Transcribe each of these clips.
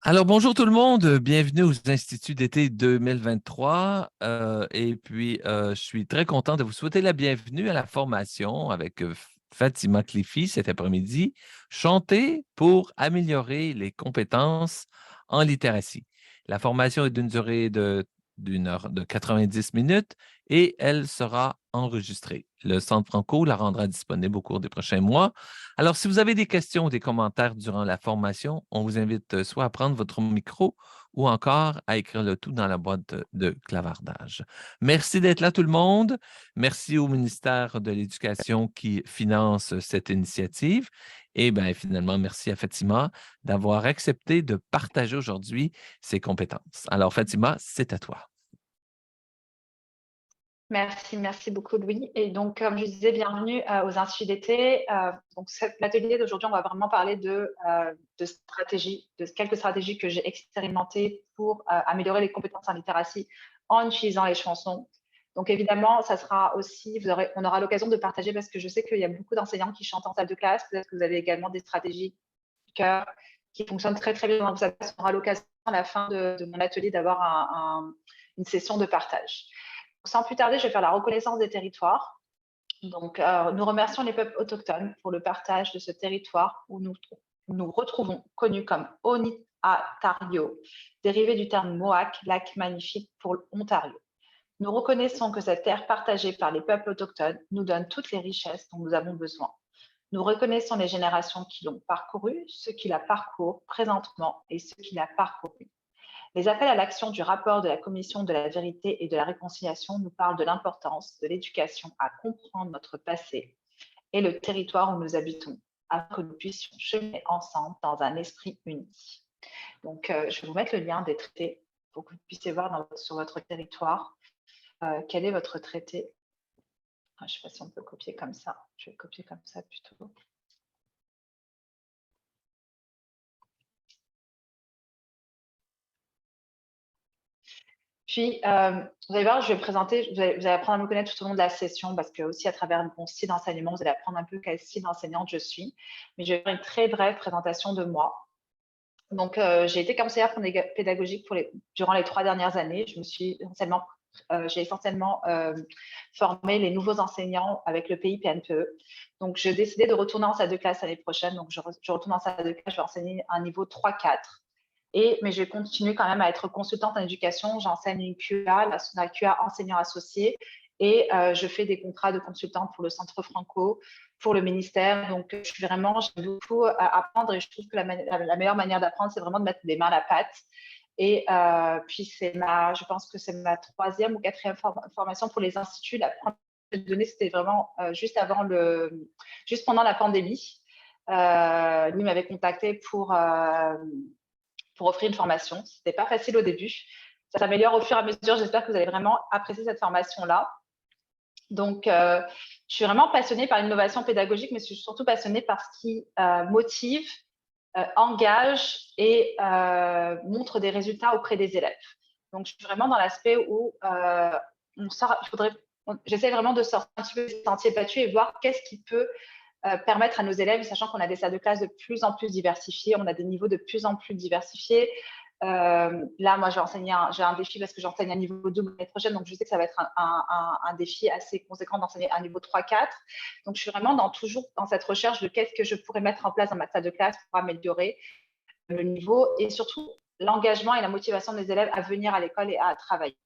Alors, bonjour tout le monde, bienvenue aux Instituts d'été 2023. Je suis très content de vous souhaiter la bienvenue à la formation avec Fatima Cliffy cet après-midi, Chanter pour améliorer les compétences en littératie. La formation est d'une durée d'une heure de 90 minutes et elle sera enregistrée. Le Centre Franco la rendra disponible au cours des prochains mois. Alors, si vous avez des questions ou des commentaires durant la formation, on vous invite soit à prendre votre micro ou encore à écrire le tout dans la boîte de clavardage. Merci d'être là, tout le monde. Merci au ministère de l'Éducation qui finance cette initiative. Et bien, finalement, merci à Fatima d'avoir accepté de partager aujourd'hui ses compétences. Alors, Fatima, c'est à toi. Merci beaucoup Louis. Et donc, comme je disais, bienvenue aux Instituts d'été. Donc, l'atelier d'aujourd'hui, on va vraiment parler de stratégies, de quelques stratégies que j'ai expérimentées pour améliorer les compétences en littératie en utilisant les chansons. Donc, évidemment, ça sera aussi, on aura l'occasion de partager parce que je sais qu'il y a beaucoup d'enseignants qui chantent en salle de classe. Peut-être que vous avez également des stratégies de cœur qui fonctionnent très, très bien dans vos classes. On aura l'occasion à la fin de mon atelier d'avoir une session de partage. Sans plus tarder, je vais faire la reconnaissance des territoires. Donc, nous remercions les peuples autochtones pour le partage de ce territoire où nous retrouvons, connu comme Ontario, dérivé du terme Mohawk, lac magnifique pour l'Ontario. Nous reconnaissons que cette terre partagée par les peuples autochtones nous donne toutes les richesses dont nous avons besoin. Nous reconnaissons les générations qui l'ont parcourue, ceux qui la parcourent présentement et ceux qui la parcourent. Les appels à l'action du rapport de la Commission de la vérité et de la réconciliation nous parlent de l'importance de l'éducation à comprendre notre passé et le territoire où nous habitons, afin que nous puissions cheminer ensemble dans un esprit uni. Donc, je vais vous mettre le lien des traités pour que vous puissiez voir sur votre territoire quel est votre traité. Je ne sais pas si on peut copier comme ça. Je vais copier comme ça plutôt. Puis, vous allez voir, je vais me présenter, vous allez apprendre à me connaître tout au long de la session parce que aussi à travers mon style d'enseignement, vous allez apprendre un peu quel style d'enseignante je suis. Mais je vais faire une très brève présentation de moi. Donc, j'ai été conseillère pédagogique durant les 3 dernières années. J'ai essentiellement formé les nouveaux enseignants avec le pays PNPE. Donc, j'ai décidé de retourner en salle de classe l'année prochaine. Donc, je retourne en salle de classe, je vais enseigner un niveau 3-4. Mais je continue quand même à être consultante en éducation. J'enseigne une QA, la QA enseignant associé, et je fais des contrats de consultante pour le Centre Franco, pour le ministère. Donc, j'aime beaucoup apprendre et je trouve que la meilleure manière d'apprendre, c'est vraiment de mettre des mains à la pâte. Et puis, je pense que c'est ma 3e ou 4e formation pour les instituts. La première que j'ai donnée, c'était vraiment juste pendant la pandémie. Lui m'avait contacté pour offrir une formation. Ce n'était pas facile au début. Ça s'améliore au fur et à mesure. J'espère que vous allez vraiment apprécier cette formation-là. Donc, je suis vraiment passionnée par l'innovation pédagogique, mais je suis surtout passionnée par ce qui motive, engage et montre des résultats auprès des élèves. Donc, je suis vraiment dans l'aspect où j'essaie vraiment de sortir un petit peu des sentiers battus et voir qu'est-ce qui peut permettre à nos élèves, sachant qu'on a des salles de classe de plus en plus diversifiées, on a des niveaux de plus en plus diversifiés. Là, moi, j'ai un défi parce que j'enseigne un niveau 2 l'année prochaine, donc je sais que ça va être un défi assez conséquent d'enseigner un niveau 3-4. Donc, je suis vraiment toujours dans cette recherche de qu'est-ce que je pourrais mettre en place dans ma salle de classe pour améliorer le niveau et surtout l'engagement et la motivation des élèves à venir à l'école et à travailler.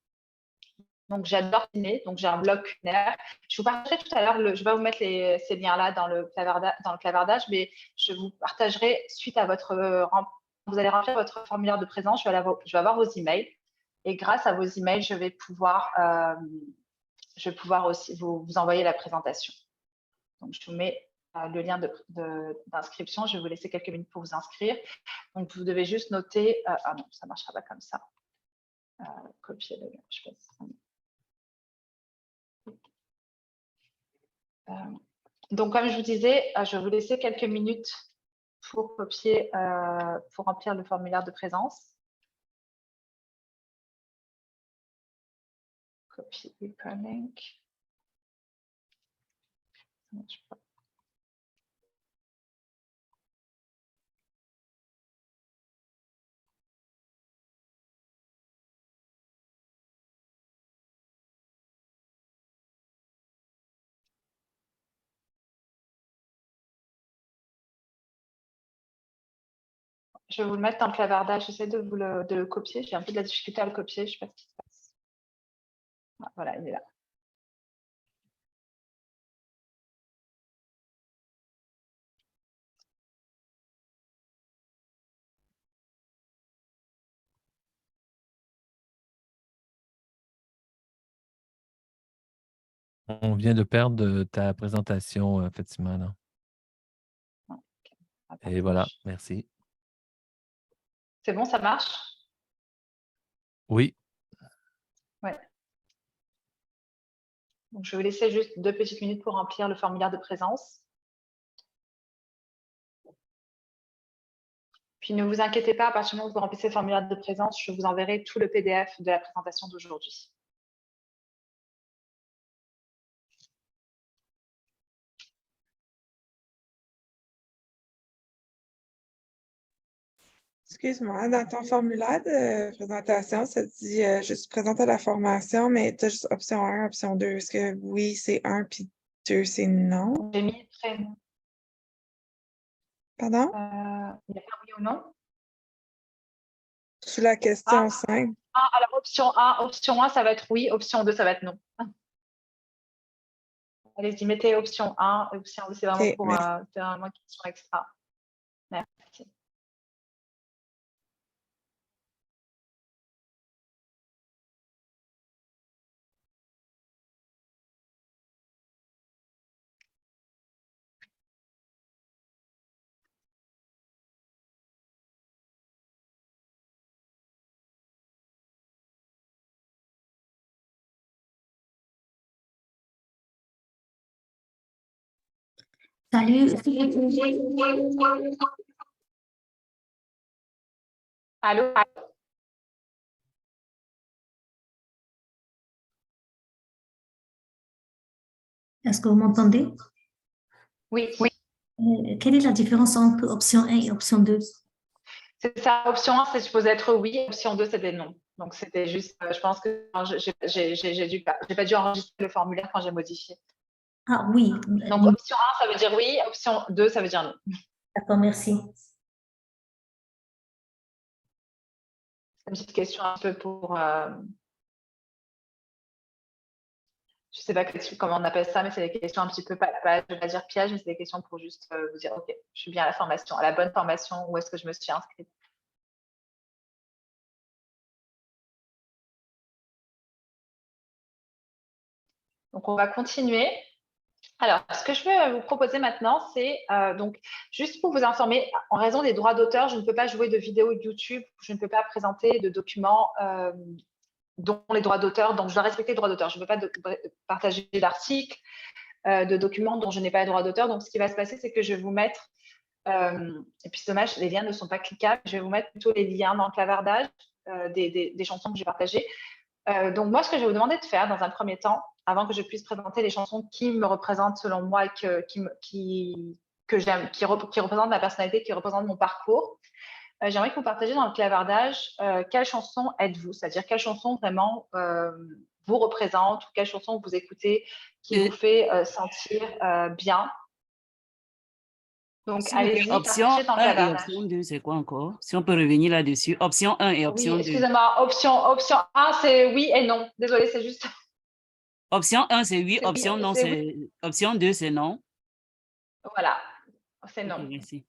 Donc, j'adore dîner. Donc, j'ai un blog culinaire. Je vous partagerai tout à l'heure, je vais vous mettre ces liens-là dans le clavardage, mais je vous partagerai suite à vous allez remplir votre formulaire de présence, je vais avoir vos emails. Et grâce à vos emails, je vais pouvoir aussi vous envoyer la présentation. Donc, je vous mets le lien d'inscription. Je vais vous laisser quelques minutes pour vous inscrire. Donc, vous devez juste noter. Ah non, ça ne marchera pas comme ça. Copier le lien, je pense. Donc, comme je vous disais, je vais vous laisser quelques minutes pour copier, pour remplir le formulaire de présence. Copy hyperlink. Ça marche pas. Je vais vous le mettre dans le clavardage. J'essaie de le copier. J'ai un peu de la difficulté à le copier. Je ne sais pas ce qui se passe. Ah, voilà, il est là. On vient de perdre ta présentation, Fatima, là. Et voilà, merci. C'est bon, ça marche? Oui. Ouais. Donc, je vais vous laisser juste 2 petites minutes pour remplir le formulaire de présence. Puis, ne vous inquiétez pas, à partir du moment où vous remplissez le formulaire de présence, je vous enverrai tout le PDF de la présentation d'aujourd'hui. Excuse-moi, dans ton formulaire de présentation, ça dit je suis présente à la formation, mais tu as juste option 1, option 2. Est-ce que oui, c'est 1 puis 2, c'est non? J'ai mis prénom. Pardon? Il n'y a pas oui ou non? Sous la question 5. Alors option 1, ça va être oui, option 2, ça va être non. Allez-y, mettez option 1, option 2, c'est vraiment Ok, pour c'est vraiment une question extra. Merci. Salut. Allô? Est-ce que vous m'entendez? Oui. Quelle est la différence entre option 1 et option 2? C'est ça. Option 1, c'est supposé être oui. Option 2, c'était non. Donc, c'était juste, je pense que j'ai pas dû enregistrer le formulaire quand j'ai modifié. Ah oui. Donc, option 1, ça veut dire oui. Option 2, ça veut dire non. D'accord, merci. C'est une petite question un peu pour... je sais pas comment on appelle ça, mais c'est des questions un petit peu, je vais pas dire piège, mais c'est des questions pour juste vous dire, OK, je suis bien à la formation, à la bonne formation, où est-ce que je me suis inscrite? Donc, on va continuer. Alors, ce que je vais vous proposer maintenant, c'est donc juste pour vous informer, en raison des droits d'auteur, je ne peux pas jouer de vidéos YouTube, je ne peux pas présenter de documents dont les droits d'auteur, donc je dois respecter les droits d'auteur. Je ne peux pas partager d'articles, de documents dont je n'ai pas les droits d'auteur. Donc, ce qui va se passer, c'est que je vais vous mettre, et puis c'est dommage, les liens ne sont pas cliquables, je vais vous mettre plutôt les liens dans le clavardage des chansons que j'ai partagées. Donc, moi, ce que je vais vous demander de faire dans un premier temps, avant que je puisse présenter les chansons qui me représentent selon moi et que j'aime, qui représentent ma personnalité, qui représentent mon parcours, j'aimerais que vous partagiez dans le clavardage quelle chanson êtes-vous, c'est-à-dire quelle chanson vraiment vous représente ou quelle chanson vous écoutez qui vous fait sentir bien. Donc, allez-y, option partagez dans le 1 et clavardage. option 2, c'est quoi encore? Si on peut revenir là-dessus. Option 1 et option Oui, 2. excusez-moi, option 1, c'est oui et non. Désolée, c'est juste... Option 1, c'est oui. Option non, c'est c'est... Option 2, c'est non. Voilà, c'est non. Ok, merci.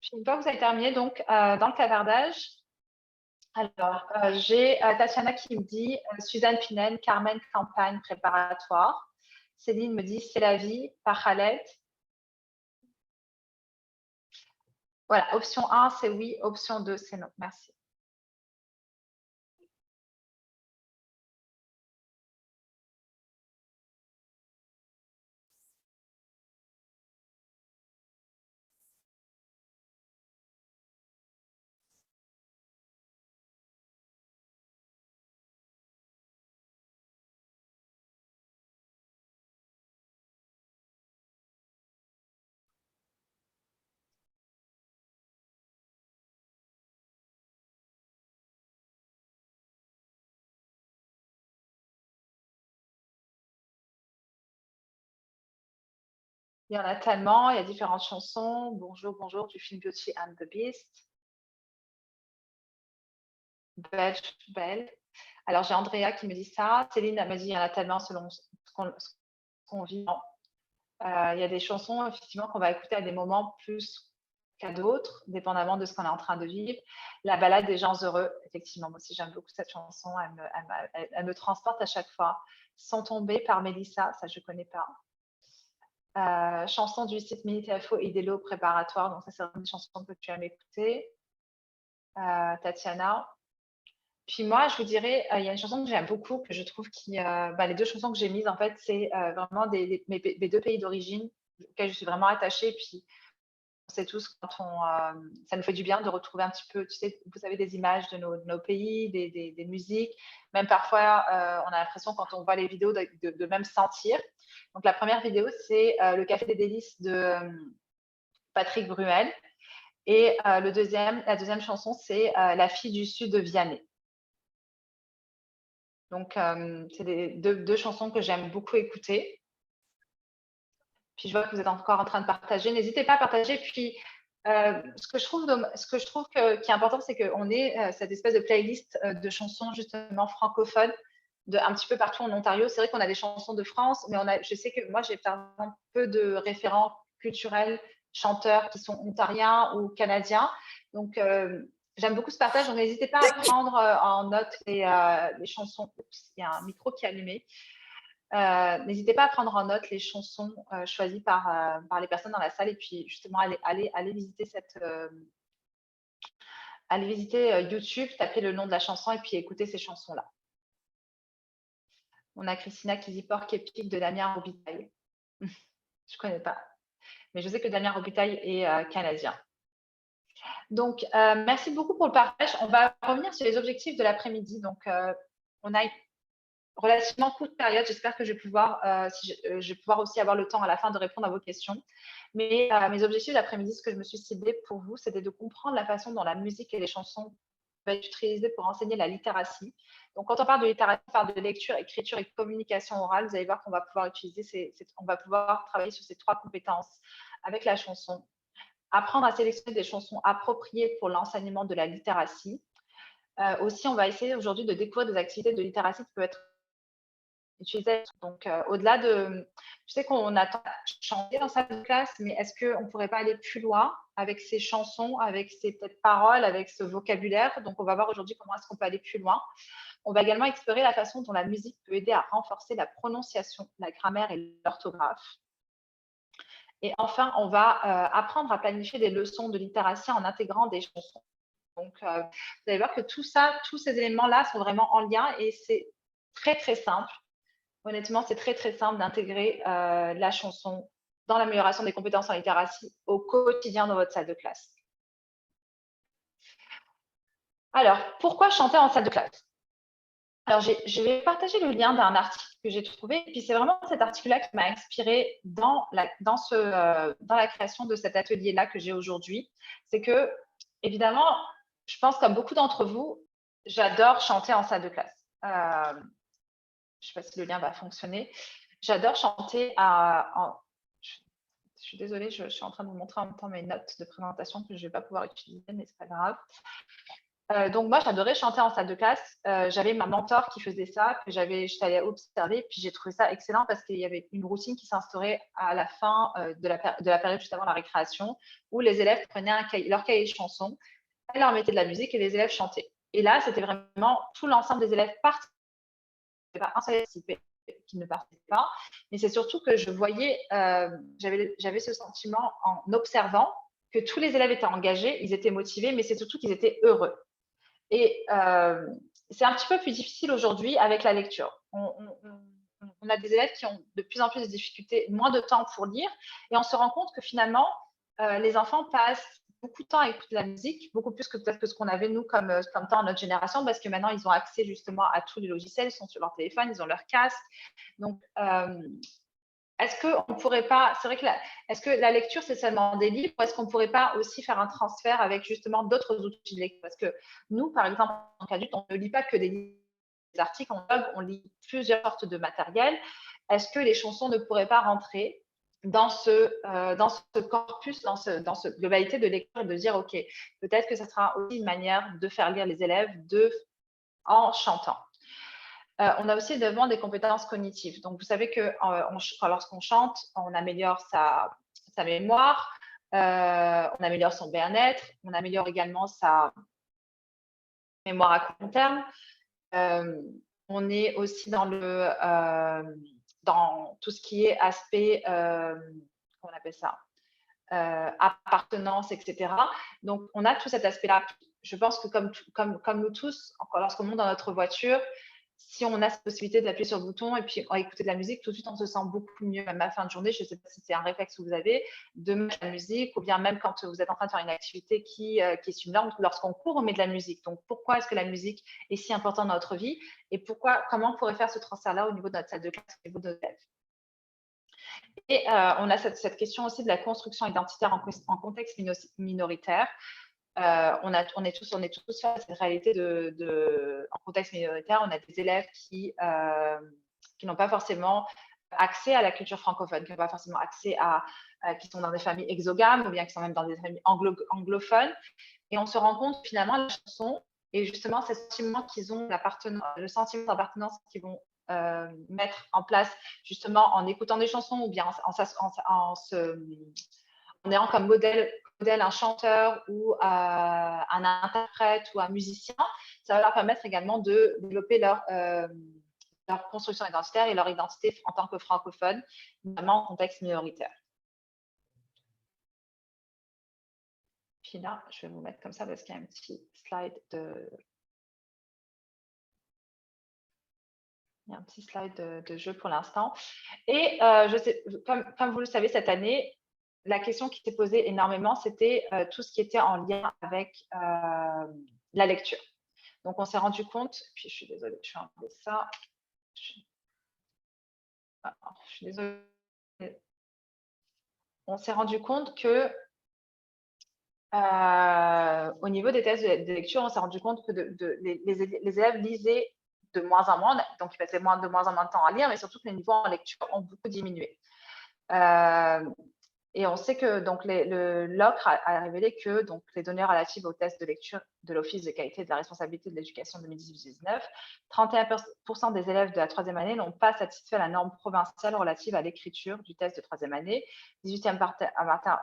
Puis une fois que vous avez terminé, donc, dans le clavardage, alors, j'ai Tatiana qui me dit Suzanne Pinel, Carmen Campagne préparatoire. Céline me dit C'est la vie par Khaled. Voilà, option 1, c'est oui. Option 2, c'est non. Merci. Il y en a tellement, il y a différentes chansons. Bonjour, bonjour du film Beauty and the Beast. Belle, belle. Alors, j'ai Andrea qui me dit ça. Céline m'a dit il y en a tellement selon ce qu'on vit. Il y a des chansons, effectivement, qu'on va écouter à des moments plus qu'à d'autres, dépendamment de ce qu'on est en train de vivre. La balade des gens heureux, effectivement, moi aussi, j'aime beaucoup cette chanson. Elle me transporte à chaque fois. Sans tomber par Mélissa, ça, je ne connais pas. Chanson du site Militafo Idélo préparatoire. Donc, ça, c'est une chanson que tu aimes écouter. Tatiana. Puis moi, je vous dirais, il y a une chanson que j'aime beaucoup, que je trouve les deux chansons que j'ai mises, en fait, c'est vraiment mes deux pays d'origine auxquels je suis vraiment attachée. Puis, on sait tous, ça nous fait du bien de retrouver un petit peu, tu sais, vous savez, des images de nos pays, des musiques. Même parfois, on a l'impression, quand on voit les vidéos, de même sentir. Donc, la première vidéo, c'est Le Café des Délices de Patrick Bruel. Et la deuxième chanson, c'est La fille du Sud de Vianney. Donc, c'est deux chansons que j'aime beaucoup écouter. Puis, je vois que vous êtes encore en train de partager. N'hésitez pas à partager. Puis, ce que je trouve qui est important, c'est qu'on ait cette espèce de playlist de chansons justement francophones un petit peu partout en Ontario. C'est vrai qu'on a des chansons de France, mais je sais que moi, j'ai par exemple peu de référents culturels, chanteurs qui sont ontariens ou canadiens. Donc, j'aime beaucoup ce partage, donc n'hésitez pas à prendre en note les chansons. Oups, il y a un micro qui est allumé. N'hésitez pas à prendre en note les chansons choisies par les personnes dans la salle et puis justement aller visiter YouTube, taper le nom de la chanson et puis écouter ces chansons-là. On a Christina qui dit Porc épique de Damien Robitaille. Je ne connais pas, mais je sais que Damien Robitaille est canadien. Donc, merci beaucoup pour le partage. On va revenir sur les objectifs de l'après-midi. Donc, on a relativement courte période. J'espère que je vais pouvoir aussi avoir le temps à la fin de répondre à vos questions. Mais mes objectifs d'après-midi, ce que je me suis ciblée pour vous, c'était de comprendre la façon dont la musique et les chansons peuvent être utilisées pour enseigner la littératie. Donc, quand on parle de littératie, on parle de lecture, écriture et communication orale. Vous allez voir qu'on va pouvoir on va pouvoir travailler sur ces trois compétences avec la chanson. Apprendre à sélectionner des chansons appropriées pour l'enseignement de la littératie. Aussi, on va essayer aujourd'hui de découvrir des activités de littératie qui peuvent être utilisées. Donc, au-delà de… Je sais qu'on attend chanter dans sa classe, mais est-ce qu'on ne pourrait pas aller plus loin avec ces chansons, avec ces peut-être paroles, avec ce vocabulaire? Donc, on va voir aujourd'hui comment est-ce qu'on peut aller plus loin. On va également explorer la façon dont la musique peut aider à renforcer la prononciation, la grammaire et l'orthographe. Et enfin, on va apprendre à planifier des leçons de littératie en intégrant des chansons. Donc, vous allez voir que tous ces éléments-là sont vraiment en lien et c'est très, très simple. Honnêtement, c'est très, très simple d'intégrer la chanson dans l'amélioration des compétences en littératie au quotidien dans votre salle de classe. Alors, pourquoi chanter en salle de classe? Alors, je vais partager le lien d'un article que j'ai trouvé. Et puis, c'est vraiment cet article-là qui m'a inspirée dans la création de cet atelier-là que j'ai aujourd'hui. C'est que, évidemment, je pense comme beaucoup d'entre vous, j'adore chanter en salle de classe. Je ne sais pas si le lien va fonctionner. J'adore chanter je suis désolée, je suis en train de vous montrer en même temps mes notes de présentation que je ne vais pas pouvoir utiliser, mais ce n'est pas grave. Donc, moi, j'adorais chanter en salle de classe. J'avais ma mentor qui faisait ça, que j'étais allée observer, puis j'ai trouvé ça excellent parce qu'il y avait une routine qui s'instaurait à la fin de la période juste avant la récréation, où les élèves prenaient leur cahier de chansons, elle leur mettait de la musique et les élèves chantaient. Et là, c'était vraiment tout l'ensemble des élèves participaient. Il n'y avait pas un seul élève qui ne participait pas, mais c'est surtout que je voyais, j'avais ce sentiment en observant que tous les élèves étaient engagés, ils étaient motivés, mais c'est surtout qu'ils étaient heureux. Et c'est un petit peu plus difficile aujourd'hui avec la lecture. On a des élèves qui ont de plus en plus de difficultés, moins de temps pour lire, et on se rend compte que finalement, les enfants passent beaucoup de temps à écouter de la musique, beaucoup plus que peut-être que ce qu'on avait nous comme temps à notre génération, parce que maintenant, ils ont accès justement à tous les logiciels, ils sont sur leur téléphone, ils ont leur casque. Donc, est-ce qu'on ne pourrait pas, c'est vrai que est-ce que la lecture, c'est seulement des livres, ou est-ce qu'on ne pourrait pas aussi faire un transfert avec justement d'autres outils de lecture? Parce que nous, par exemple, en tant qu'adultes, on ne lit pas que des articles, on lit plusieurs sortes de matériel. Est-ce que les chansons ne pourraient pas rentrer dans ce corpus, dans cette globalité de lecture, de dire, OK, peut-être que ça sera aussi une manière de faire lire les élèves en chantant. On a aussi devant des compétences cognitives. Donc, vous savez que lorsqu'on chante, on améliore sa mémoire, on améliore son bien-être, on améliore également sa mémoire à long terme. On est aussi dans tout ce qui est aspect, comment on appelle ça, appartenance, etc. Donc, on a tout cet aspect-là. Je pense que comme nous tous, lorsqu'on monte dans notre voiture, si on a cette possibilité d'appuyer sur le bouton et puis écouter de la musique, tout de suite, on se sent beaucoup mieux. Même à la fin de journée, je ne sais pas si c'est un réflexe que vous avez, de mettre la musique, ou bien même quand vous êtes en train de faire une activité qui est stimulant. Lorsqu'on court, on met de la musique. Donc, pourquoi est-ce que la musique est si importante dans notre vie et comment on pourrait faire ce transfert-là au niveau de notre salle de classe, au niveau de nos élèves? Et on a cette question aussi de la construction identitaire en contexte minoritaire. On est tous face à cette réalité en contexte minoritaire. On a des élèves qui n'ont pas forcément accès à la culture francophone, qui n'ont pas forcément accès qui sont dans des familles exogames ou bien qui sont même dans des familles anglophones. Et on se rend compte finalement la chanson et justement ce sentiment qu'ils ont le sentiment d'appartenance qu'ils vont mettre en place justement en écoutant des chansons ou bien en ayant comme modèle un chanteur ou un interprète ou un musicien, ça va leur permettre également de développer leur construction identitaire et leur identité en tant que francophone, notamment en contexte minoritaire. Puis là, je vais vous mettre comme ça parce qu'il y a un petit slide Il y a un petit slide de jeu pour l'instant. Et comme vous le savez, cette année, la question qui s'est posée énormément, c'était tout ce qui était en lien avec la lecture. Donc, on s'est rendu compte, puis je suis désolée, je vais enlever ça. Je suis désolée. On s'est rendu compte que au niveau des tests de lecture, on s'est rendu compte que les élèves lisaient de moins en moins, donc ils passaient de moins en moins de temps à lire, mais surtout que les niveaux en lecture ont beaucoup diminué. Et on sait que donc l'OCRE a révélé que donc, les données relatives aux tests de lecture de l'Office de qualité et de la responsabilité de l'éducation 2018-2019, 31% des élèves de la troisième année n'ont pas satisfait la norme provinciale relative à l'écriture du test de troisième année, 18e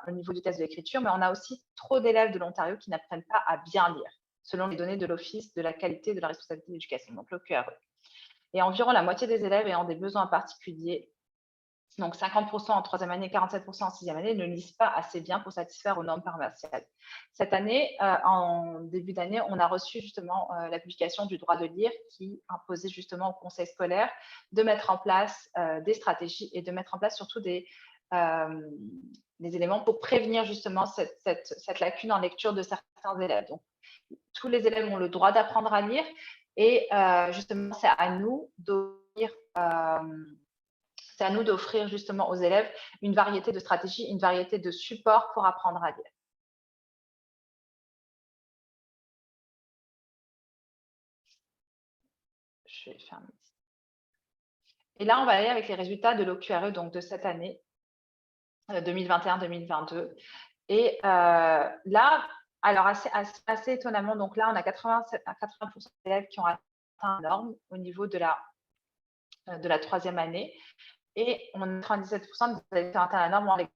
au niveau du test de l'écriture, mais on a aussi trop d'élèves de l'Ontario qui n'apprennent pas à bien lire, selon les données de l'Office de la qualité et de la responsabilité de l'éducation, donc l'OQRE. Et environ la moitié des élèves ayant des besoins particuliers, donc 50% en troisième année, 47% en sixième année, ne lisent pas assez bien pour satisfaire aux normes provinciales. Cette année, en début d'année, on a reçu justement la publication du droit de lire qui imposait justement au conseil scolaire de mettre en place des stratégies et de mettre en place surtout des éléments pour prévenir justement cette lacune en lecture de certains élèves. Donc, tous les élèves ont le droit d'apprendre à lire et justement, c'est à nous d'offrir justement aux élèves une variété de stratégies, une variété de supports pour apprendre à lire. Je vais fermer. Et là, on va aller avec les résultats de l'OQRE donc de cette année 2021-2022. Et là, alors assez étonnamment, donc là, on a 80% d'élèves qui ont atteint la norme au niveau de la troisième année. Et on a 97% d'élèves qui ont atteint la norme en lecture.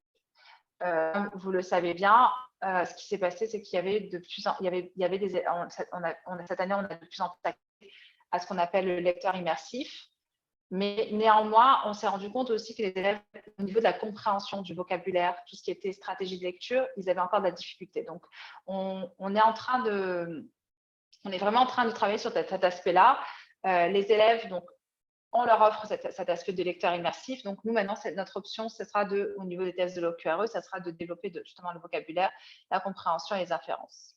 Comme vous le savez bien, ce qui s'est passé, c'est qu'il y avait cette année, on a de plus en plus accès à ce qu'on appelle le lecteur immersif. Mais néanmoins, on s'est rendu compte aussi que les élèves, au niveau de la compréhension du vocabulaire, tout ce qui était stratégie de lecture, ils avaient encore de la difficulté. Donc, on est vraiment en train de travailler sur cet aspect-là. Les élèves, donc, on leur offre cet aspect de lecteur immersif. Donc, nous, maintenant, notre option, ce sera au niveau des tests de l'OQRE, ça sera de développer justement le vocabulaire, la compréhension et les inférences.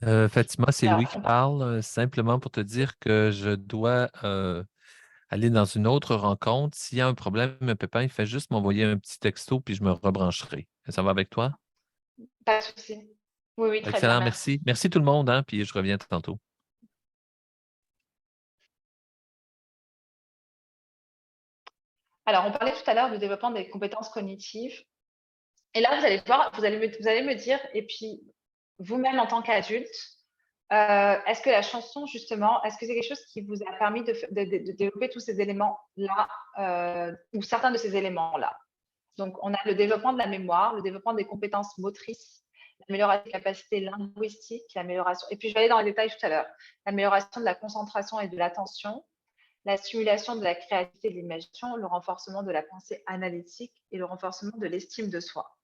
Fatima, c'est Louis qui parle, simplement pour te dire que je dois aller dans une autre rencontre. S'il y a un problème, un pépin, il fait juste m'envoyer un petit texto puis je me rebrancherai. Ça va avec toi? Pas de souci. Oui, très Excellent, bien. merci. Merci tout le monde, hein, puis je reviens tantôt. Alors, on parlait tout à l'heure du développement des compétences cognitives. Et là, vous allez voir, vous allez me dire, et puis vous-même en tant qu'adulte, est-ce que la chanson, justement, est-ce que c'est quelque chose qui vous a permis de développer tous ces éléments-là, ou certains de ces éléments-là? Donc, on a le développement de la mémoire, le développement des compétences motrices, l'amélioration des capacités linguistiques, l'amélioration, et puis je vais aller dans les détails tout à l'heure, l'amélioration de la concentration et de l'attention, la stimulation de la créativité et de l'imagination, le renforcement de la pensée analytique et le renforcement de l'estime de soi.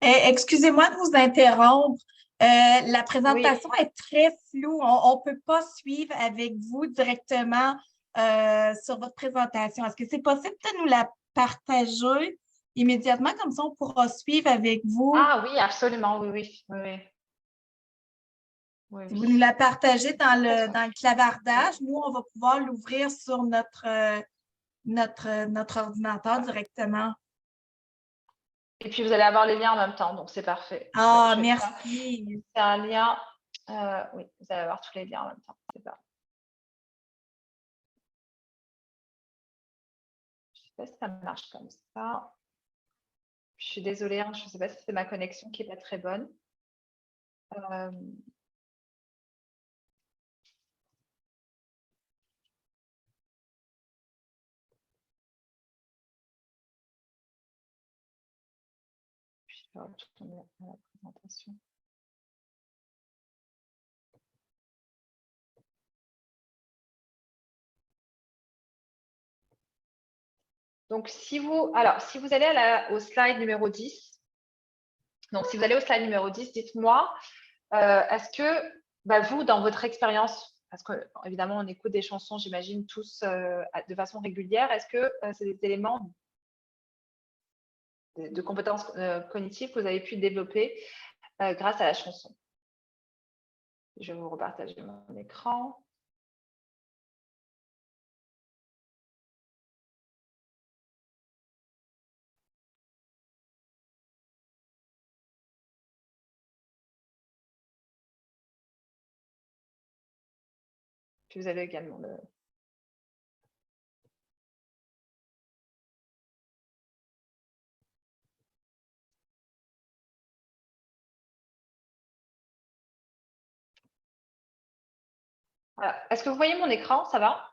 Excusez-moi de vous interrompre. La Oui, présentation est très floue. On ne peut pas suivre avec vous directement sur votre présentation. Est-ce que c'est possible de nous la partager immédiatement? Comme ça, on pourra suivre avec vous. ah oui, absolument, oui. Si vous nous la partagez dans le clavardage, Oui. nous, on va pouvoir l'ouvrir sur notre ordinateur directement. Et puis, vous allez avoir les liens en même temps, donc c'est parfait. Ah, Je vais faire- merci. C'est un lien. Oui, vous allez avoir tous les liens en même temps. C'est parfait. Je ne sais pas si ça marche comme ça. Je suis désolée, hein, je ne sais pas si c'est ma connexion qui n'est pas très bonne. Je vais retourner à la présentation. Donc, si vous allez au slide numéro 10, donc si vous allez au slide numéro 10, dites-moi, est-ce que vous, dans votre expérience, parce qu'évidemment, on écoute des chansons, j'imagine, tous de façon régulière, est-ce que c'est des éléments de compétences cognitives que vous avez pu développer grâce à la chanson? Je vais vous repartager mon écran. Puis vous avez également le... Voilà. Est-ce que vous voyez mon écran? Ça va?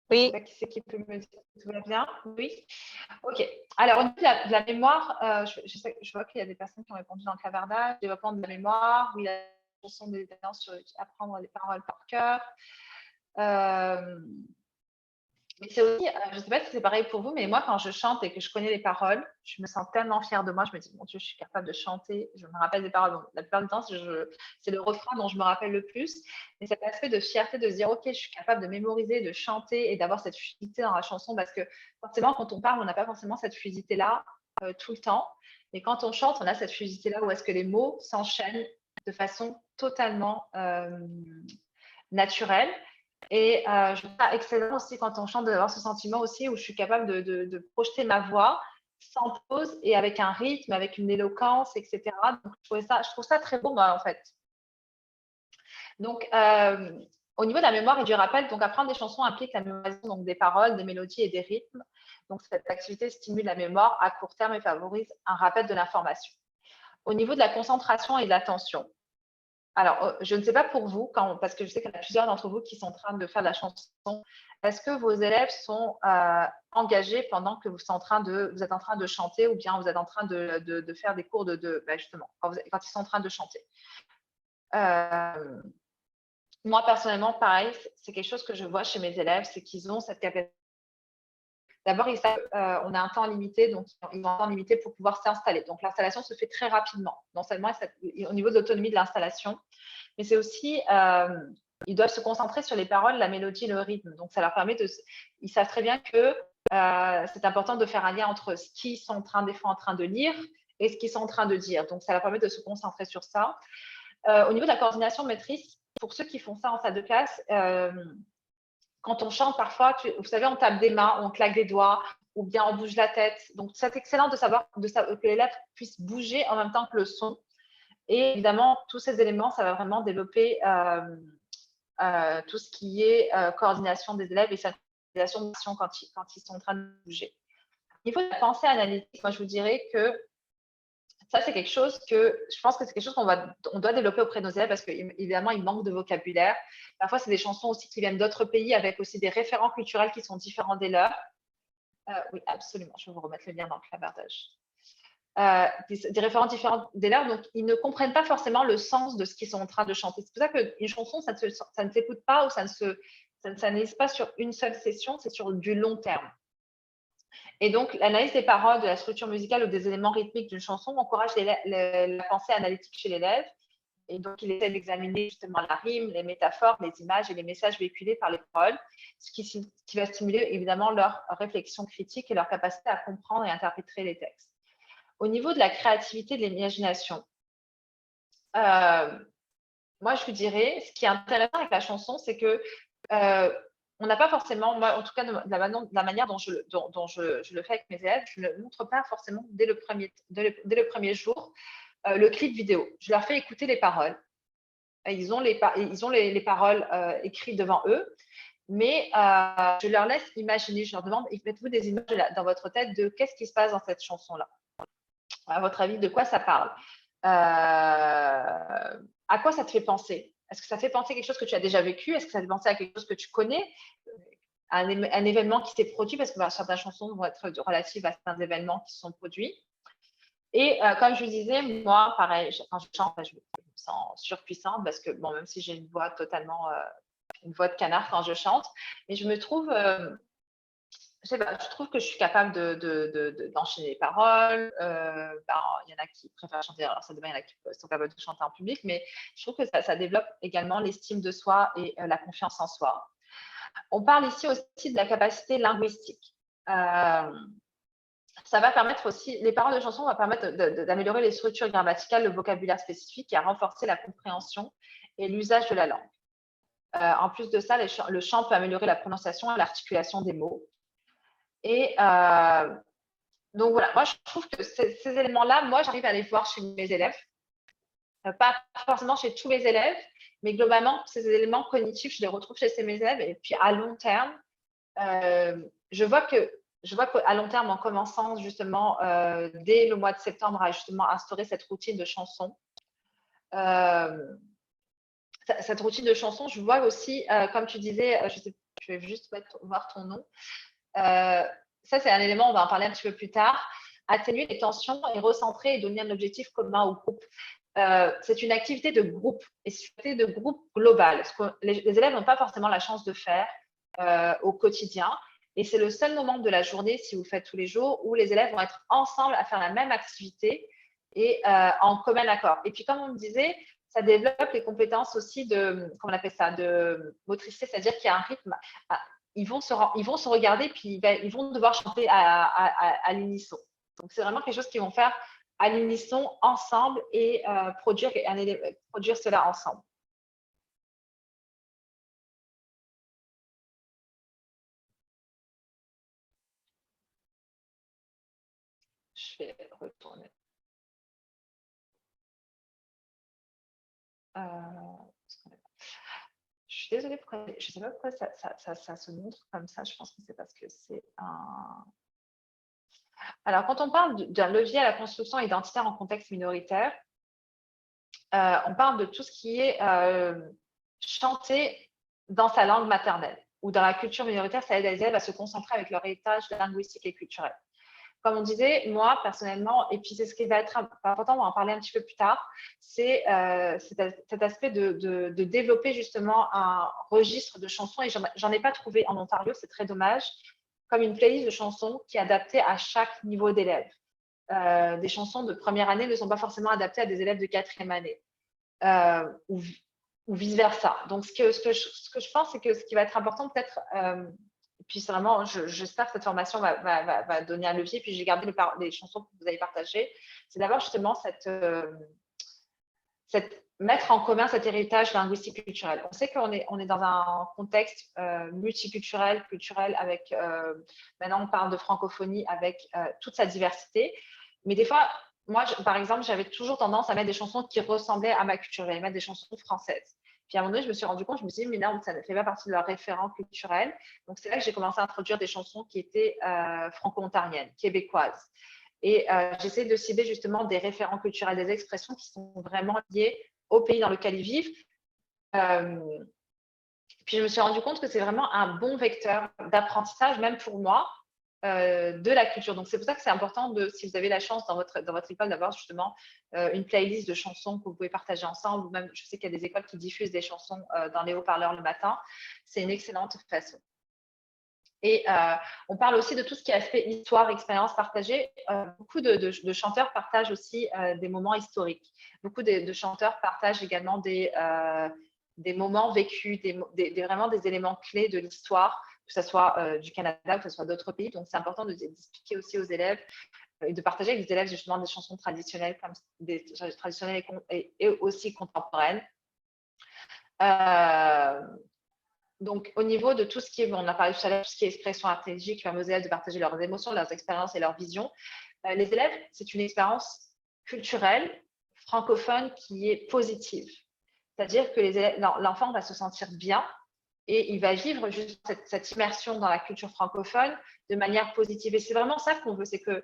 Oui. Qui c'est qui peut me dire que tout va bien? Oui. OK. Alors, au niveau de la mémoire, je vois qu'il y a des personnes qui ont répondu dans le clavardage, développement de la mémoire, oui, la chanson des talents sur apprendre les paroles par cœur. Mais c'est aussi, je ne sais pas si c'est pareil pour vous, mais moi, quand je chante et que je connais les paroles, je me sens tellement fière de moi. Je me dis, mon Dieu, je suis capable de chanter. Je me rappelle des paroles. Bon, la plupart du temps, c'est le refrain dont je me rappelle le plus. Mais cet aspect de fierté de se dire, OK, je suis capable de mémoriser, de chanter et d'avoir cette fluidité dans la chanson. Parce que forcément, quand on parle, on n'a pas forcément cette fluidité-là tout le temps. Mais quand on chante, on a cette fluidité-là où est-ce que les mots s'enchaînent de façon totalement naturelle. Et je trouve ça excellent aussi quand on chante d'avoir ce sentiment aussi où je suis capable de projeter ma voix sans pause et avec un rythme, avec une éloquence, etc. Donc, je trouve ça très beau, moi, en fait. Donc, au niveau de la mémoire et du rappel, donc apprendre des chansons implique la mémorisation donc, des paroles, des mélodies et des rythmes. Donc, cette activité stimule la mémoire à court terme et favorise un rappel de l'information. Au niveau de la concentration et de l'attention, alors, je ne sais pas pour vous, parce que je sais qu'il y en a plusieurs d'entre vous qui sont en train de faire de la chanson. Est-ce que vos élèves sont engagés pendant que vous êtes en train de chanter ou bien vous êtes en train de faire des cours justement, quand ils sont en train de chanter? Moi, personnellement, pareil, c'est quelque chose que je vois chez mes élèves, c'est qu'ils ont cette capacité. D'abord, ils savent on a un temps limité, donc ils ont un temps limité pour pouvoir s'installer. Donc, l'installation se fait très rapidement, non seulement au niveau de l'autonomie de l'installation, mais c'est aussi, ils doivent se concentrer sur les paroles, la mélodie, le rythme. Donc, ça leur permet ils savent très bien que c'est important de faire un lien entre ce qu'ils sont des fois en train de lire et ce qu'ils sont en train de dire. Donc, ça leur permet de se concentrer sur ça. Au niveau de la coordination maîtrise, pour ceux qui font ça en salle de classe, quand on chante, parfois, vous savez, on tape des mains, on claque des doigts, ou bien on bouge la tête. Donc, c'est excellent de savoir que l'élève puisse bouger en même temps que le son. Et évidemment, tous ces éléments, ça va vraiment développer tout ce qui est coordination des élèves et synchronisation quand ils sont en train de bouger. Au niveau de la pensée analytique, moi, je vous dirais que ça, c'est quelque chose que je pense que c'est quelque chose qu'on doit développer auprès de nos élèves parce qu'évidemment, ils manquent de vocabulaire. Parfois, c'est des chansons aussi qui viennent d'autres pays avec aussi des référents culturels qui sont différents des leurs. Oui, absolument. Je vais vous remettre le lien dans le clavardage. Des référents différents des leurs, donc ils ne comprennent pas forcément le sens de ce qu'ils sont en train de chanter. C'est pour ça qu'une chanson, ça ne s'écoute pas ou ça n'analyse pas sur une seule session, c'est sur du long terme. Et donc, l'analyse des paroles, de la structure musicale ou des éléments rythmiques d'une chanson encourage la pensée analytique chez l'élève. Et donc, il essaie d'examiner justement la rime, les métaphores, les images et les messages véhiculés par les paroles, ce qui va stimuler évidemment leur réflexion critique et leur capacité à comprendre et interpréter les textes. Au niveau de la créativité, de l'imagination, moi, je vous dirais, ce qui est intéressant avec la chanson, c'est que on n'a pas forcément, moi, en tout cas, de la manière dont je le fais avec mes élèves, je ne le montre pas forcément dès le premier jour le clip vidéo. Je leur fais écouter les paroles. Ils ont les paroles écrites devant eux, mais je leur laisse imaginer. Je leur demande, mettez-vous des images dans votre tête de qu'est-ce qui se passe dans cette chanson-là. À votre avis, de quoi ça parle? À quoi ça te fait penser? Est-ce que ça fait penser à quelque chose que tu as déjà vécu? Est-ce que ça fait penser à quelque chose que tu connais? Un événement qui s'est produit, parce que certaines chansons vont être relatives à certains événements qui se sont produits. Et comme je vous disais, moi, pareil, quand je chante, je me sens surpuissante parce que, bon, même si j'ai une voix totalement, une voix de canard quand je chante, mais je me trouve, je trouve que je suis capable d'enchaîner les paroles. Il y en a qui préfèrent chanter, alors ça dépend, il y en a qui sont capables de chanter en public, mais je trouve que ça développe également l'estime de soi et la confiance en soi. On parle ici aussi de la capacité linguistique. Ça va permettre aussi, les paroles de chansons vont permettre d'améliorer les structures grammaticales, le vocabulaire spécifique et à renforcer la compréhension et l'usage de la langue. En plus de ça, le chant peut améliorer la prononciation et l'articulation des mots. Et donc voilà, moi je trouve que ces éléments-là, moi j'arrive à les voir chez mes élèves. Pas forcément chez tous mes élèves, mais globalement, ces éléments cognitifs, je les retrouve chez mes élèves. Et puis à long terme, je vois qu'à long terme, en commençant justement dès le mois de septembre à justement instaurer cette routine de chansons, cette routine de chansons, je vois aussi, comme tu disais, je vais juste voir ton nom. Ça, c'est un élément, on va en parler un petit peu plus tard. Atténuer les tensions et recentrer et donner un objectif commun au groupe. C'est une activité de groupe et c'est une activité de groupe globale. Ce que les élèves n'ont pas forcément la chance de faire au quotidien. Et c'est le seul moment de la journée, si vous le faites tous les jours, où les élèves vont être ensemble à faire la même activité et en commun accord. Et puis, comme on me disait, ça développe les compétences aussi de, comment on appelle ça, de motricité, c'est-à-dire qu'il y a un rythme. Ils vont se regarder, puis ils vont devoir chanter à l'unisson. Donc, c'est vraiment quelque chose qu'ils vont faire à l'unisson ensemble et produire cela ensemble. Je vais retourner. Je suis désolée, je ne sais pas pourquoi ça se montre comme ça. Je pense que c'est parce que c'est un… Alors, quand on parle d'un levier à la construction identitaire en contexte minoritaire, on parle de tout ce qui est chanté dans sa langue maternelle ou dans la culture minoritaire. Ça aide les élèves à se concentrer avec leur héritage linguistique et culturel. Comme on disait, moi, personnellement, et puis c'est ce qui va être important, on va en parler un petit peu plus tard, c'est cet aspect de développer justement un registre de chansons, et j'en ai pas trouvé en Ontario, c'est très dommage, comme une playlist de chansons qui est adaptée à chaque niveau d'élève. Des chansons de première année ne sont pas forcément adaptées à des élèves de quatrième année, ou vice-versa. Donc, ce que je pense, c'est que ce qui va être important peut-être… et puis, c'est vraiment, j'espère que cette formation va donner un levier. Puis, j'ai gardé les chansons que vous avez partagées. C'est d'avoir justement mettre en commun cet héritage linguistique culturel. On sait qu'on est dans un contexte multiculturel, culturel, avec, maintenant on parle de francophonie avec toute sa diversité. Mais des fois, moi, par exemple, j'avais toujours tendance à mettre des chansons qui ressemblaient à ma culture. J'allais mettre des chansons françaises. Puis à un moment donné, je me suis rendu compte, je me suis dit, mais non, ça ne fait pas partie de leur référent culturel. Donc, c'est là que j'ai commencé à introduire des chansons qui étaient franco-ontariennes, québécoises. Et j'essaie de cibler justement des référents culturels, des expressions qui sont vraiment liées au pays dans lequel ils vivent. Puis je me suis rendu compte que c'est vraiment un bon vecteur d'apprentissage, même pour moi, de la culture. Donc, c'est pour ça que c'est important, si vous avez la chance dans votre école d'avoir justement une playlist de chansons que vous pouvez partager ensemble, ou même, je sais qu'il y a des écoles qui diffusent des chansons dans les haut-parleurs le matin. C'est une excellente façon. Et on parle aussi de tout ce qui est aspect histoire, expérience partagée. Beaucoup de chanteurs partagent aussi des moments historiques. Beaucoup de chanteurs partagent également des moments vécus, vraiment des éléments clés de l'histoire, que ce soit du Canada, que ce soit d'autres pays. Donc, c'est important d'expliquer aussi aux élèves et de partager avec les élèves justement des chansons traditionnelles, traditionnelles et aussi contemporaines. Donc, au niveau de tout ce qui est, on a parlé tout à l'heure, tout ce qui est expression stratégique, qui permet aux élèves de partager leurs émotions, leurs expériences et leurs visions. Les élèves, c'est une expérience culturelle, francophone, qui est positive. C'est-à-dire que l'enfant va se sentir bien et il va vivre juste cette immersion dans la culture francophone de manière positive. Et c'est vraiment ça qu'on veut, c'est que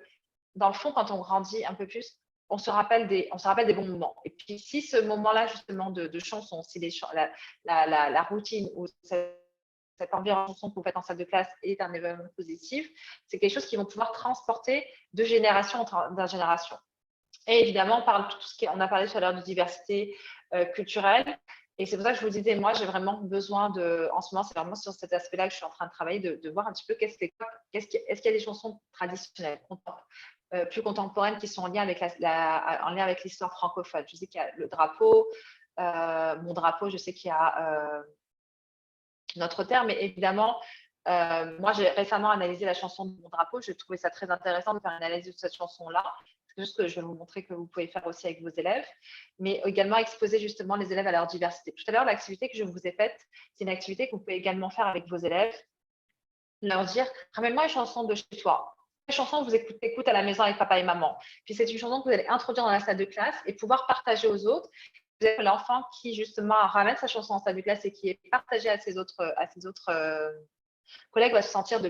dans le fond, quand on grandit un peu plus, on se rappelle des bons moments. Et puis, si ce moment-là, justement, de chanson, si la routine ou cet environnement de chanson que vous faites en salle de classe est un événement positif, c'est quelque chose qu'ils vont pouvoir transporter de génération en génération. Et évidemment, on a parlé tout à l'heure de diversité culturelle. Et c'est pour ça que je vous disais, moi, j'ai vraiment besoin en ce moment, c'est vraiment sur cet aspect-là que je suis en train de travailler, de voir un petit peu est-ce qu'il y a des chansons traditionnelles, plus contemporaines qui sont en lien avec l'histoire francophone. Je sais qu'il y a le drapeau, mon drapeau, je sais qu'il y a notre terre, mais évidemment, moi, j'ai récemment analysé la chanson de mon drapeau. J'ai trouvé ça très intéressant de faire une analyse de cette chanson-là. C'est juste que je vais vous montrer que vous pouvez faire aussi avec vos élèves, mais également exposer justement les élèves à leur diversité. Tout à l'heure, l'activité que je vous ai faite, c'est une activité que vous pouvez également faire avec vos élèves. Leur dire, ramène-moi une chanson de chez toi. Une chanson que vous écoutez à la maison avec papa et maman. Puis c'est une chanson que vous allez introduire dans la salle de classe et pouvoir partager aux autres. Vous avez l'enfant qui justement ramène sa chanson en salle de classe et qui est partagée à ses autres collègues va se sentir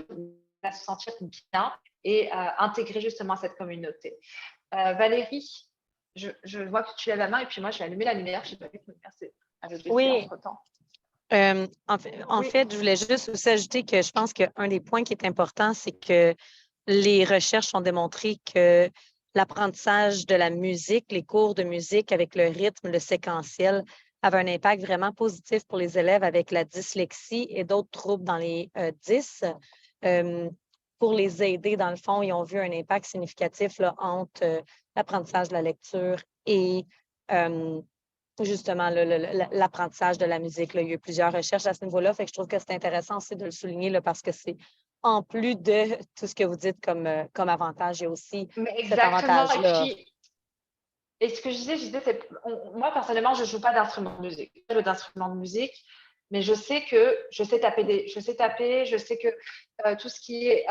bien et intégrer justement cette communauté. Valérie, je vois que tu lèves la main et puis moi, je vais allumer la lumière. Je ne sais pas si la lumière s'est Oui. entre-temps. En fait, je voulais juste aussi ajouter que je pense qu'un des points qui est important, c'est que les recherches ont démontré que l'apprentissage de la musique, les cours de musique avec le rythme, le séquentiel, avait un impact vraiment positif pour les élèves avec la dyslexie et d'autres troubles dans les 10. Pour les aider, dans le fond, ils ont vu un impact significatif là, entre l'apprentissage de la lecture et justement l'apprentissage de la musique. Là. Il y a eu plusieurs recherches à ce niveau-là, fait que je trouve que c'est intéressant aussi de le souligner là, parce que c'est en plus de tout ce que vous dites comme avantage, il y a aussi cet avantage-là. Et ce que je disais, moi, personnellement, je ne joue pas d'instrument de musique. Je joue d'instrument de musique, mais je sais que je sais taper, je sais que tout ce qui est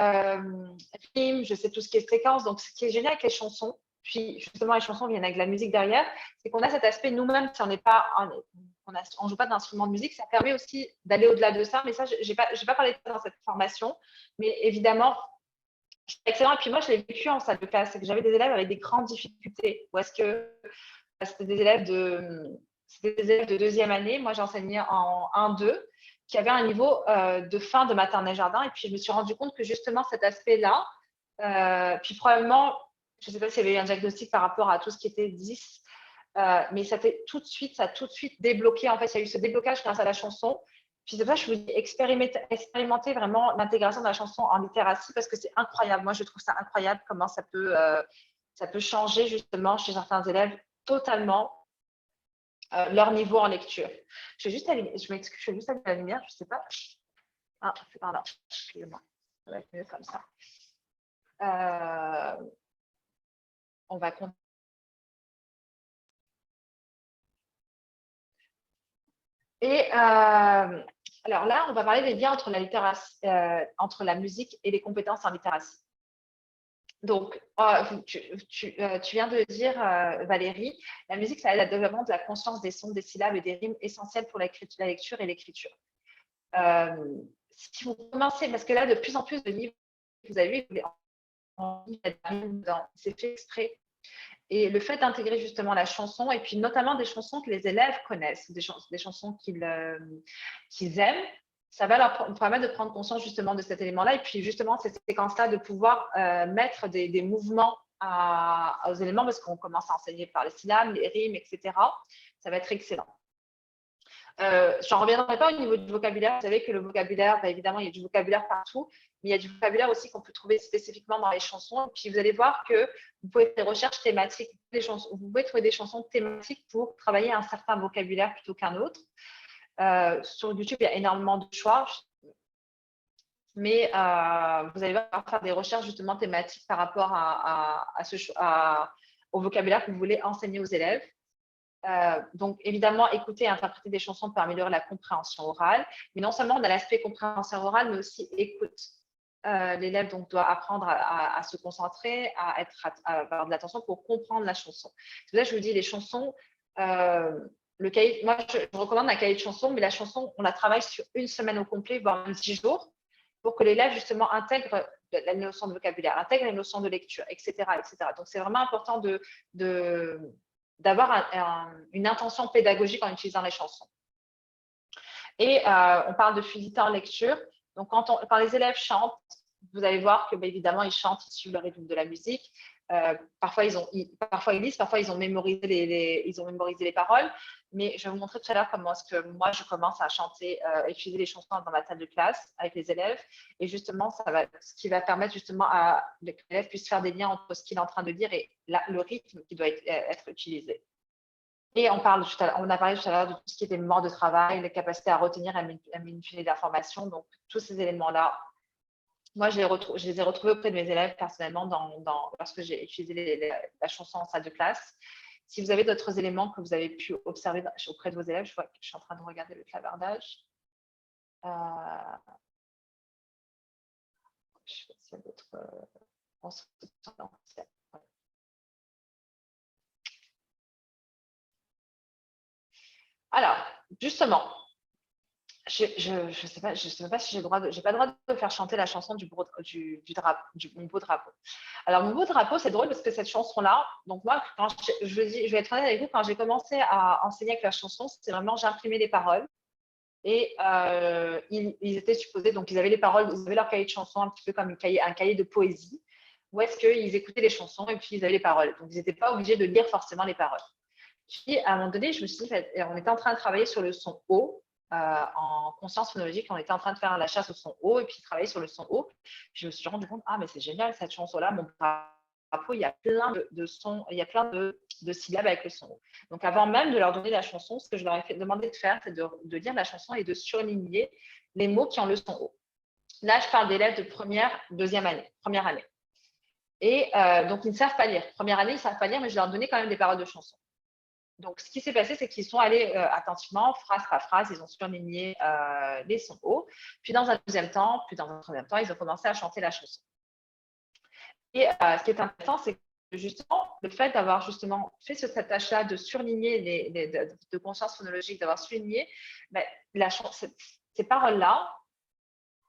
film, je sais tout ce qui est séquence. Donc, ce qui est génial avec les chansons, puis justement, les chansons viennent avec la musique derrière, c'est qu'on a cet aspect nous-mêmes, si on n'est pas, on joue pas d'instrument de musique, ça permet aussi d'aller au-delà de ça. Mais ça, j'ai pas parlé de ça dans cette formation, mais évidemment, c'est excellent. Et puis moi, je l'ai vécu en salle de classe, c'est que j'avais des élèves avec des grandes difficultés. Ou est-ce que c'était des élèves de deuxième année, moi j'enseignais en 1-2, qui avaient un niveau de fin de maternelle jardin. Et puis je me suis rendu compte que justement cet aspect-là, puis probablement, je ne sais pas s'il y avait eu un diagnostic par rapport à tout ce qui était 10, mais ça a tout de suite débloqué. En fait, il y a eu ce déblocage grâce à la chanson. Puis c'est pour ça que je vous dis expérimenter vraiment l'intégration de la chanson en littératie parce que c'est incroyable. Moi, je trouve ça incroyable comment ça peut changer justement chez certains élèves totalement leur niveau en lecture. Je vais juste allumer la lumière, je ne sais pas. Ah, c'est par là. Excusez-moi. Ça va être mieux comme ça. On va continuer. Et alors là, on va parler des liens entre la musique et les compétences en littératie. Donc, tu viens de dire, Valérie, la musique, ça aide à développement de la conscience des sons, des syllabes et des rimes essentielles pour la lecture et l'écriture. Si vous commencez, parce que là, de plus en plus de livres, vous avez vu, c'est fait exprès. Et le fait d'intégrer justement la chanson, et puis notamment des chansons que les élèves connaissent, des chansons qu'ils aiment, ça va leur permettre de prendre conscience justement de cet élément-là. Et puis justement, cette séquence-là, de pouvoir mettre des mouvements aux éléments, parce qu'on commence à enseigner par les syllabes, les rimes, etc. Ça va être excellent. J'en reviendrai pas au niveau du vocabulaire. Vous savez que le vocabulaire, évidemment, il y a du vocabulaire partout, mais il y a du vocabulaire aussi qu'on peut trouver spécifiquement dans les chansons. Et puis, vous allez voir que vous pouvez faire des recherches thématiques. Vous pouvez trouver des chansons thématiques pour travailler un certain vocabulaire plutôt qu'un autre. Sur YouTube, il y a énormément de choix. Mais vous allez faire des recherches justement thématiques par rapport au vocabulaire que vous voulez enseigner aux élèves. Donc, évidemment, écouter et interpréter des chansons peut améliorer la compréhension orale. Mais non seulement on a l'aspect compréhension orale, mais aussi écoute. L'élève donc doit apprendre à se concentrer, à avoir de l'attention pour comprendre la chanson. C'est pour ça que je vous dis, les chansons, le cahier, moi, je recommande un cahier de chansons, mais la chanson, on la travaille sur une semaine au complet, voire même 10 jours, pour que l'élève, justement, intègre la notion de vocabulaire, intègre les notions de lecture, etc. etc. Donc, c'est vraiment important d'avoir une intention pédagogique en utilisant les chansons. Et on parle de fluidité en lecture. Donc, quand les élèves chantent, vous allez voir que, évidemment, ils chantent, ils suivent le rythme de la musique. Parfois, ils lisent, parfois, ils ont mémorisé les paroles. Mais je vais vous montrer tout à l'heure comment est-ce que moi, je commence à chanter, utiliser les chansons dans ma salle de classe avec les élèves. Et justement, ce qui va permettre justement que l'élève puisse faire des liens entre ce qu'il est en train de dire et le rythme qui doit être utilisé. Et on a parlé tout à l'heure de tout ce qui était mémoire de travail, les capacités à retenir, à manipuler l'information. Donc, tous ces éléments-là, moi, je les ai retrouvés auprès de mes élèves personnellement lorsque j'ai utilisé la chanson en salle de classe. Si vous avez d'autres éléments que vous avez pu observer auprès de vos élèves, je vois que je suis en train de regarder le clavardage. Je sais pas s'il y a d'autres. Alors, justement, je ne sais pas si j'ai pas le droit de faire chanter la chanson mon beau drapeau. Alors, mon beau drapeau, c'est drôle parce que cette chanson-là, donc moi, je vais être honnête avec vous, quand j'ai commencé à enseigner avec la chanson, c'était vraiment, j'imprimais les paroles et ils étaient supposés, donc ils avaient les paroles, ils avaient leur cahier de chansons, un petit peu comme un cahier de poésie, où est-ce qu'ils écoutaient les chansons et puis ils avaient les paroles. Donc, ils n'étaient pas obligés de lire forcément les paroles. Puis, à un moment donné, je me suis dit, on était en train de travailler sur le son haut, en conscience phonologique, on était en train de faire la chasse au son haut et puis travailler sur le son haut. Je me suis rendu compte, mais c'est génial cette chanson-là, mon drapeau, il y a plein de sons, il y a plein de syllabes avec le son haut. Donc, avant même de leur donner la chanson, ce que je leur ai demandé de faire, c'est de lire la chanson et de surligner les mots qui ont le son haut. Là, je parle d'élèves de première année. Et donc, ils ne savent pas lire. Première année, ils ne savent pas lire, mais je leur donnais quand même des paroles de chansons. Donc, ce qui s'est passé, c'est qu'ils sont allés attentivement, phrase par phrase, ils ont surligné les sons hauts. Puis, dans un troisième temps, ils ont commencé à chanter la chanson. Et ce qui est intéressant, c'est que justement, le fait d'avoir justement fait cette tâche-là de surligner, de conscience phonologique, d'avoir surligné, ces paroles-là,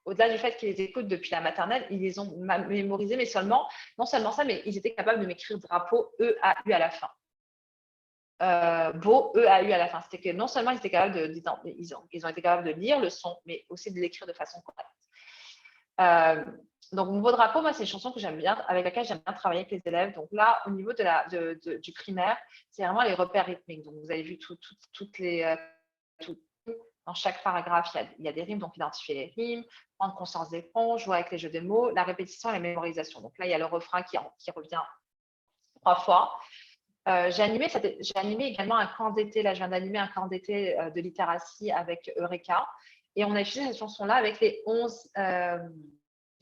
au-delà du fait qu'ils les écoutent depuis la maternelle, ils les ont mémorisées, mais non seulement ça, mais ils étaient capables de m'écrire drapeau, E-A-U à la fin. Beau, E-A-U à la fin. C'était que non seulement ils étaient capables ils ont été capables de lire le son, mais aussi de l'écrire de façon correcte. Donc, mon beau drapeau, moi, c'est une chanson que j'aime bien, avec laquelle j'aime bien travailler avec les élèves. Donc là, au niveau du primaire, c'est vraiment les repères rythmiques. Donc, vous avez vu dans chaque paragraphe, il y a des rimes, donc identifier les rimes, prendre conscience des ponts, jouer avec les jeux de mots, la répétition et la mémorisation. Donc là, il y a le refrain qui revient 3 fois. J'ai animé également un camp d'été. Là, je viens d'animer un camp d'été de littératie avec Eureka. Et on a utilisé cette chanson-là avec les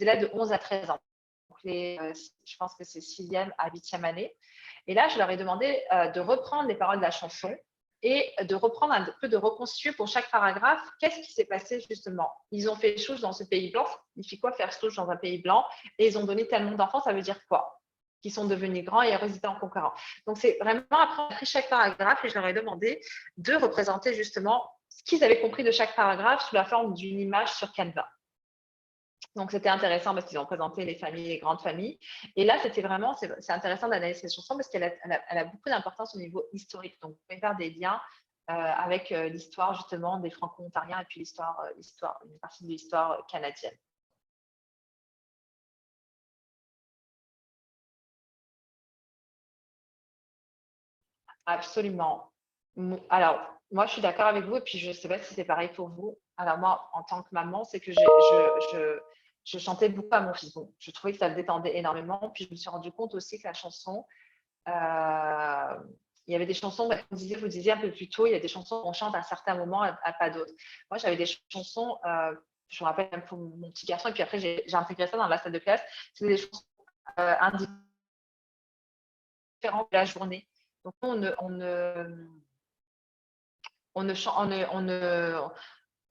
élèves de 11 à 13 ans. Donc je pense que c'est 6e à 8e année. Et là, je leur ai demandé de reprendre les paroles de la chanson et de reprendre un peu de reconstituer pour chaque paragraphe qu'est-ce qui s'est passé justement. Ils ont fait souche dans ce pays blanc. Il fait quoi faire souche dans un pays blanc? Et ils ont donné tel nombre d'enfants, ça veut dire quoi? qui sont devenus grands et résidents concurrents. Donc, c'est vraiment après, on a pris chaque paragraphe et je leur ai demandé de représenter justement ce qu'ils avaient compris de chaque paragraphe sous la forme d'une image sur Canva. Donc, c'était intéressant parce qu'ils ont présenté les familles, les grandes familles. Et là, c'était vraiment, c'est intéressant d'analyser cette chanson parce qu'elle a beaucoup d'importance au niveau historique. Donc, vous pouvez faire des liens avec l'histoire justement des Franco-Ontariens et puis une partie de l'histoire canadienne. Absolument. Alors, moi, je suis d'accord avec vous et puis je ne sais pas si c'est pareil pour vous. Alors, moi, en tant que maman, c'est que je chantais beaucoup à mon fils. Bon, je trouvais que ça le détendait énormément. Puis, je me suis rendu compte aussi que la chanson, il y avait des chansons, vous disiez un peu plus tôt, il y a des chansons qu'on chante à certains moments, à pas d'autres. Moi, j'avais des chansons, je me rappelle même pour mon petit garçon, et puis après, j'ai intégré ça dans la salle de classe. C'était des chansons indifférentes de la journée. Donc, il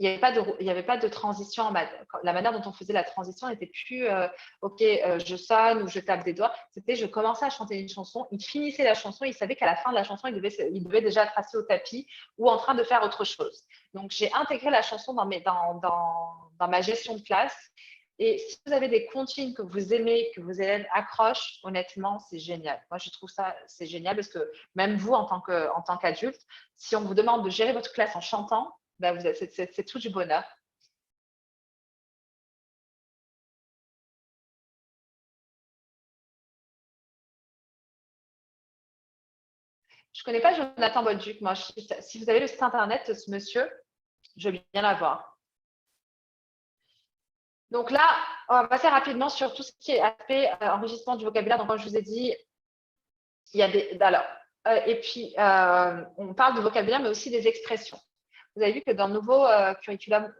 n'y avait pas de transition. La manière dont on faisait la transition n'était plus OK, je sonne ou je tape des doigts. C'était je commençais à chanter une chanson, il finissait la chanson, il savait qu'à la fin de la chanson, il devait déjà être assis au tapis ou en train de faire autre chose. Donc, j'ai intégré la chanson dans ma gestion de classe. Et si vous avez des consignes que vous aimez, que vos élèves accrochent, honnêtement, c'est génial. Moi, je trouve ça, c'est génial parce que même vous, en tant qu'adulte, si on vous demande de gérer votre classe en chantant, ben c'est tout du bonheur. Je ne connais pas Jonathan Bolduc. Moi, si vous avez le site internet de ce monsieur, je veux bien l'avoir. Donc là, on va passer rapidement sur tout ce qui est aspect enregistrement du vocabulaire. Donc, comme je vous ai dit, il y a des… Alors, et puis, on parle de vocabulaire, mais aussi des expressions. Vous avez vu que dans le nouveau curriculum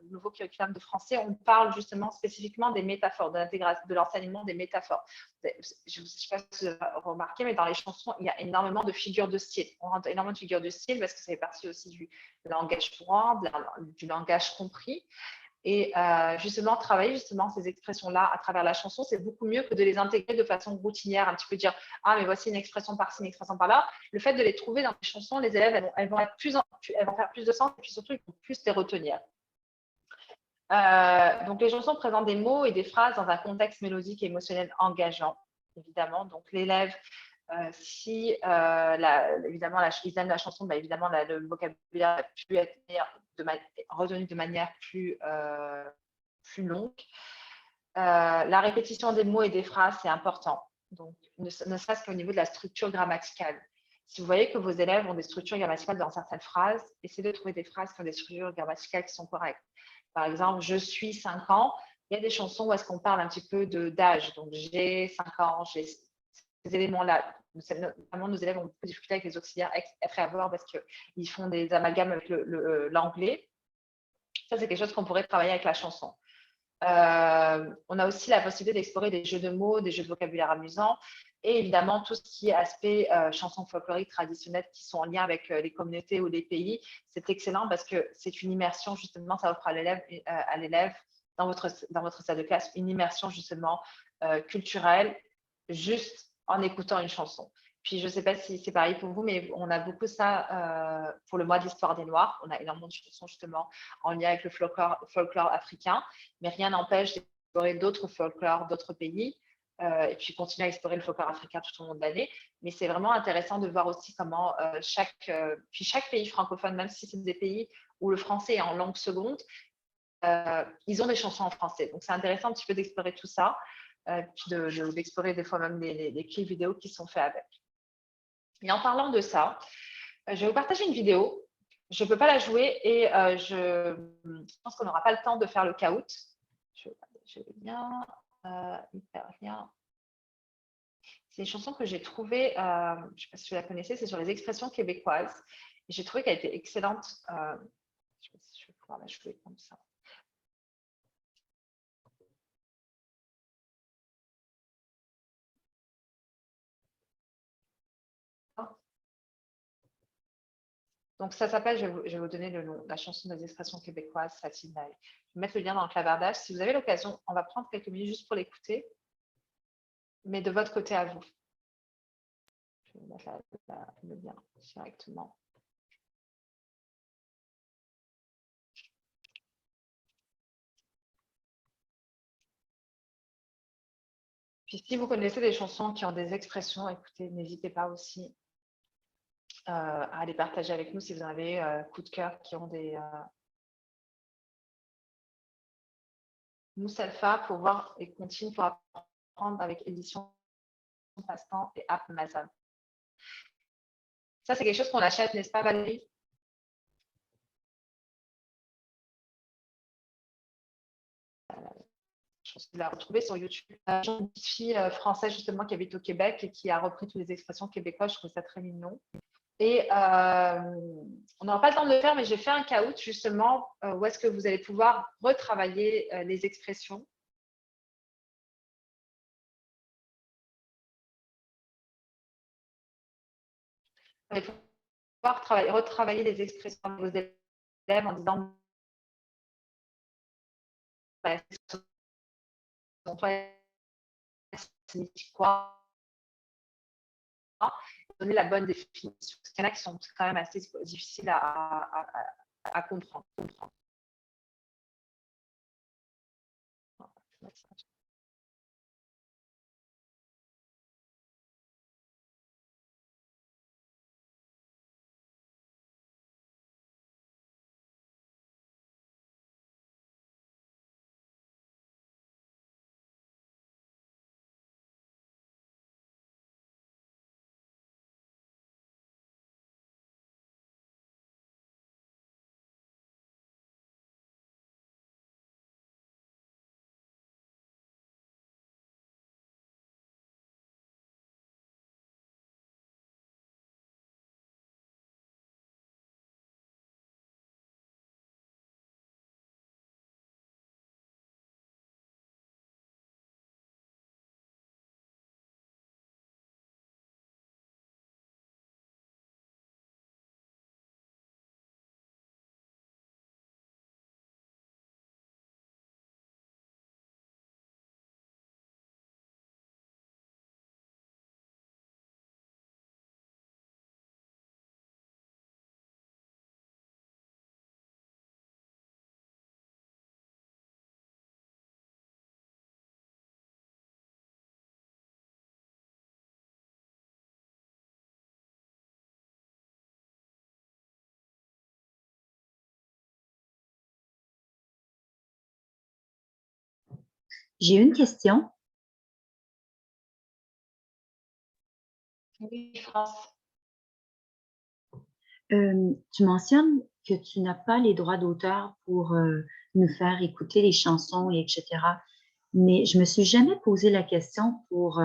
de français, on parle justement spécifiquement des métaphores, de l'enseignement des métaphores. Je ne sais pas si vous avez remarqué, mais dans les chansons, il y a énormément de figures de style. On rentre énormément de figures de style parce que ça fait partie aussi du langage courant, du langage compris. Et justement, travailler justement ces expressions-là à travers la chanson, c'est beaucoup mieux que de les intégrer de façon routinière, un petit peu dire « Ah, mais voici une expression par-ci, une expression par-là ». Le fait de les trouver dans les chansons, les élèves, elles vont faire plus de sens et puis surtout, ils vont plus les retenir. Donc, les chansons présentent des mots et des phrases dans un contexte mélodique et émotionnel engageant, évidemment. Donc, l'élève, si évidemment, ils aiment la chanson, bah, évidemment, le vocabulaire a pu être retenu de manière plus longue. La répétition des mots et des phrases, c'est important. Donc, ne serait-ce qu'au niveau de la structure grammaticale. Si vous voyez que vos élèves ont des structures grammaticales dans certaines phrases, essayez de trouver des phrases qui ont des structures grammaticales qui sont correctes. Par exemple, je suis 5 ans. Il y a des chansons où est-ce qu'on parle un petit peu d'âge. Donc, j'ai 5 ans, j'ai ces éléments-là. Notamment, nos élèves ont beaucoup de difficultés avec les auxiliaires être et avoir parce qu'ils font des amalgames avec l'anglais. Ça, c'est quelque chose qu'on pourrait travailler avec la chanson. On a aussi la possibilité d'explorer des jeux de mots, des jeux de vocabulaire amusants et évidemment tout ce qui est aspect chansons folkloriques traditionnelles qui sont en lien avec les communautés ou les pays. C'est excellent parce que c'est une immersion, justement, ça offre à l'élève dans votre salle de classe une immersion justement culturelle juste en écoutant une chanson. Puis, je ne sais pas si c'est pareil pour vous, mais on a beaucoup ça pour le mois d'histoire des Noirs. On a énormément de chansons justement en lien avec le folklore africain, mais rien n'empêche d'explorer d'autres folklores, d'autres pays, et puis continuer à explorer le folklore africain tout au long de l'année. Mais c'est vraiment intéressant de voir aussi comment chaque pays francophone, même si c'est des pays où le français est en langue seconde, ils ont des chansons en français. Donc, c'est intéressant un petit peu d'explorer tout ça, puis d'explorer des fois même les clips vidéo qui sont faits avec. Et en parlant de ça, je vais vous partager une vidéo. Je ne peux pas la jouer et je pense qu'on n'aura pas le temps de faire le caout. Je vais bien, hyper bien. C'est une chanson que j'ai trouvée, je ne sais pas si vous la connaissez, c'est sur les expressions québécoises. Et j'ai trouvé qu'elle était excellente. Je ne sais pas si je vais pouvoir la jouer comme ça. Donc, ça s'appelle, je vais vous donner le nom, la chanson des expressions québécoises, Satine Naï. Je vais mettre le lien dans le clavardage. Si vous avez l'occasion, on va prendre quelques minutes juste pour l'écouter, mais de votre côté à vous. vais mettre le lien directement. Puis si vous connaissez des chansons qui ont des expressions, écoutez, n'hésitez pas aussi à les partager avec nous si vous avez coup de cœur qui ont des Moussalfa pour voir et continue pour apprendre avec édition Passe-temps et App Amazon. Ça, c'est quelque chose qu'on achète, n'est-ce pas, Valérie? Je pense que vous la retrouvez sur YouTube. Une petite fille française justement qui habite au Québec et qui a repris toutes les expressions québécoises. Je trouve ça très mignon. Et on n'aura pas le temps de le faire, mais j'ai fait un caout justement où est-ce que vous allez pouvoir retravailler les expressions. Vous allez pouvoir retravailler les expressions de vos élèves en disant signifie quoi, donner la bonne définition. Parce qu'il y en a qui sont quand même assez difficiles à comprendre. J'ai une question. Oui, France. Tu mentionnes que tu n'as pas les droits d'auteur pour nous faire écouter les chansons, et etc. Mais je me suis jamais posé la question pour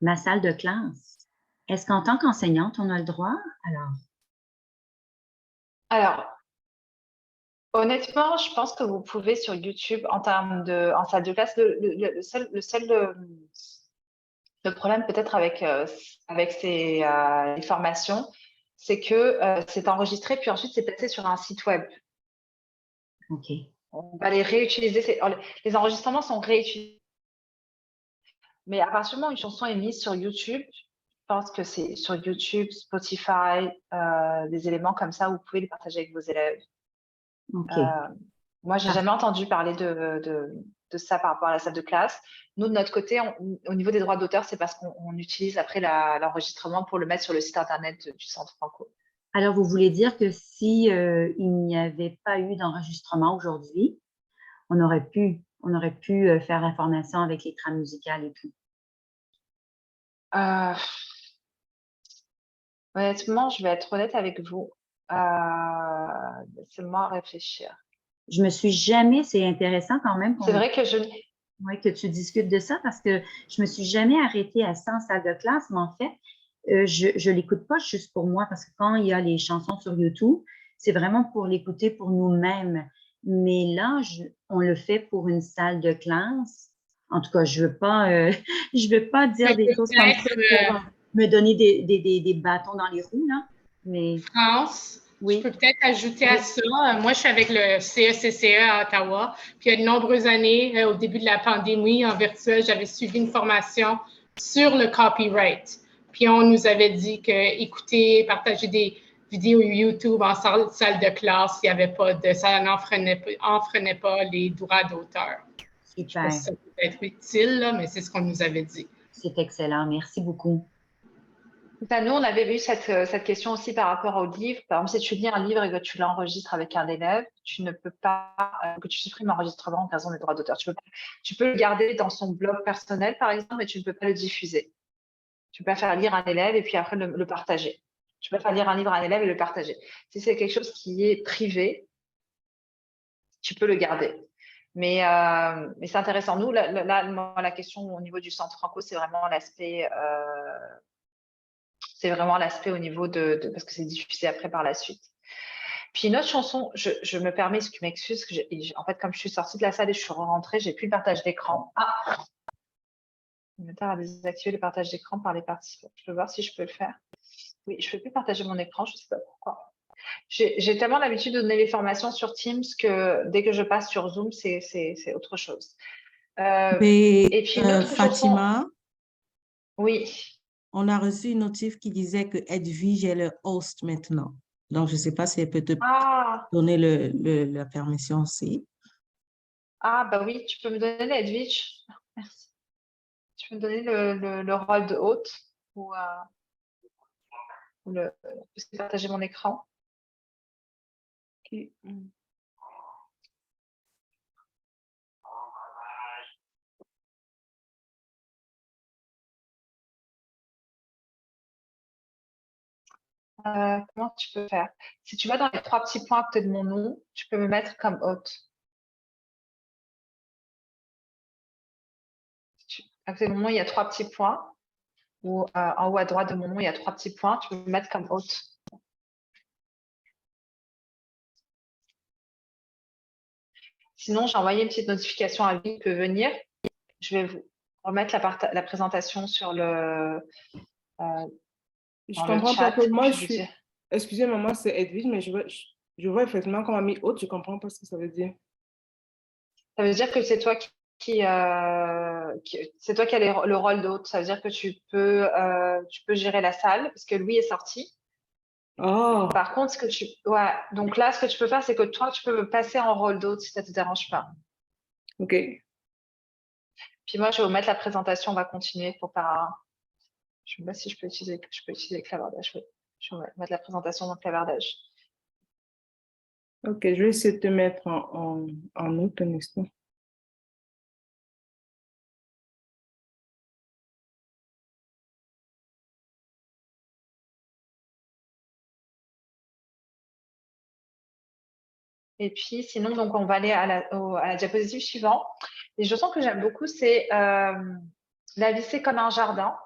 ma salle de classe. Est-ce qu'en tant qu'enseignante, on a le droit? Alors, honnêtement, je pense que vous pouvez sur YouTube, en salle de classe, le problème peut-être avec ces formations, c'est que c'est enregistré, puis ensuite c'est placé sur un site web. OK. On va les réutiliser. Les enregistrements sont réutilisés. Mais à partir du moment où une chanson est mise sur YouTube, je pense que c'est sur YouTube, Spotify, des éléments comme ça, où vous pouvez les partager avec vos élèves. OK. Moi, je n'ai jamais entendu parler de ça par rapport à la salle de classe. Nous, de notre côté, au niveau des droits d'auteur, c'est parce qu'on utilise après l'enregistrement pour le mettre sur le site internet du Centre Franco. Alors, vous voulez dire que si il n'y avait pas eu d'enregistrement aujourd'hui, on aurait pu faire la formation avec les trames musicales et tout? Honnêtement, je vais être honnête avec vous. Laissez-moi réfléchir. Je me suis jamais, c'est intéressant quand même C'est vrai que que tu discutes de ça parce que je me suis jamais arrêtée à ça en salle de classe, mais en fait, je l'écoute pas juste pour moi parce que quand il y a les chansons sur YouTube, c'est vraiment pour l'écouter pour nous-mêmes. Mais là, on le fait pour une salle de classe. En tout cas, je veux pas dire des choses comme ça pour me donner des bâtons dans les roues, là. Mais France, oui. Je peux peut-être ajouter à ça. Moi, je suis avec le CECCE à Ottawa. Puis, il y a de nombreuses années, au début de la pandémie, en virtuel, j'avais suivi une formation sur le copyright. Puis on nous avait dit que écouter, partager des vidéos YouTube en salle de classe, il y avait pas de, ça n'enfreignait pas les droits d'auteur. Je ne sais pas si ça peut être utile, là, mais c'est ce qu'on nous avait dit. C'est excellent. Merci beaucoup. Nous, on avait vu cette question aussi par rapport au livre. Par exemple, si tu lis un livre et que tu l'enregistres avec un élève, tu ne peux pas, que tu supprimes l'enregistrement en raison des droits d'auteur. Tu peux le garder dans son blog personnel, par exemple, mais tu ne peux pas le diffuser. Tu peux pas faire lire un élève et puis après le partager. Tu peux pas faire lire un livre à un élève et le partager. Si c'est quelque chose qui est privé, tu peux le garder. Mais c'est intéressant. Nous, la question au niveau du Centre Franco, c'est vraiment l'aspect au niveau parce que c'est diffusé après par la suite. Puis une autre chanson, je me permets, ce qui m'excuse, en fait, comme je suis sortie de la salle et je suis rentrée, j'ai plus le partage d'écran. Ah, il me tarde à désactiver le partage d'écran par les participants. Je peux voir si je peux le faire. Oui, je ne peux plus partager mon écran, je ne sais pas pourquoi. J'ai tellement l'habitude de donner les formations sur Teams que dès que je passe sur Zoom, c'est autre chose. Et puis une autre Fatima, chanson. Oui. On a reçu une notif qui disait que Edwige est le host maintenant. Donc, je ne sais pas si elle peut te donner la permission aussi. Ah, bah oui, tu peux me donner l'Edwige. Merci. Tu peux me donner le rôle de hôte ou partager mon écran. Okay. Comment tu peux faire? Si tu vas dans les 3 petits points à côté de mon nom, tu peux me mettre comme hôte. À côté de mon nom, il y a 3 petits points. Ou en haut à droite de mon nom, il y a 3 petits points. Tu peux me mettre comme hôte. Sinon, j'ai envoyé une petite notification à Vie qui peut venir. Je vais vous remettre la présentation sur le je comprends pas que moi, je suis... Excusez-moi, moi, c'est Edwige, mais je vois effectivement qu'on m'a mis hôte. Je comprends pas ce que ça veut dire. Ça veut dire que c'est toi c'est toi qui as le rôle d'hôte. Ça veut dire que tu peux gérer la salle parce que Louis est sorti. Oh. Par contre, donc là, ce que tu peux faire, c'est que toi, tu peux me passer en rôle d'hôte si ça ne te dérange pas. OK. Puis moi, je vais vous mettre la présentation. On va continuer pour pas. Je ne sais pas si je peux utiliser le clavardage. Oui. Je vais mettre la présentation dans le clavardage. OK, je vais essayer de te mettre en autre un instant. Et puis, sinon, donc, on va aller à la diapositive suivante. Les chansons que j'aime beaucoup, c'est la vie, c'est comme un jardin.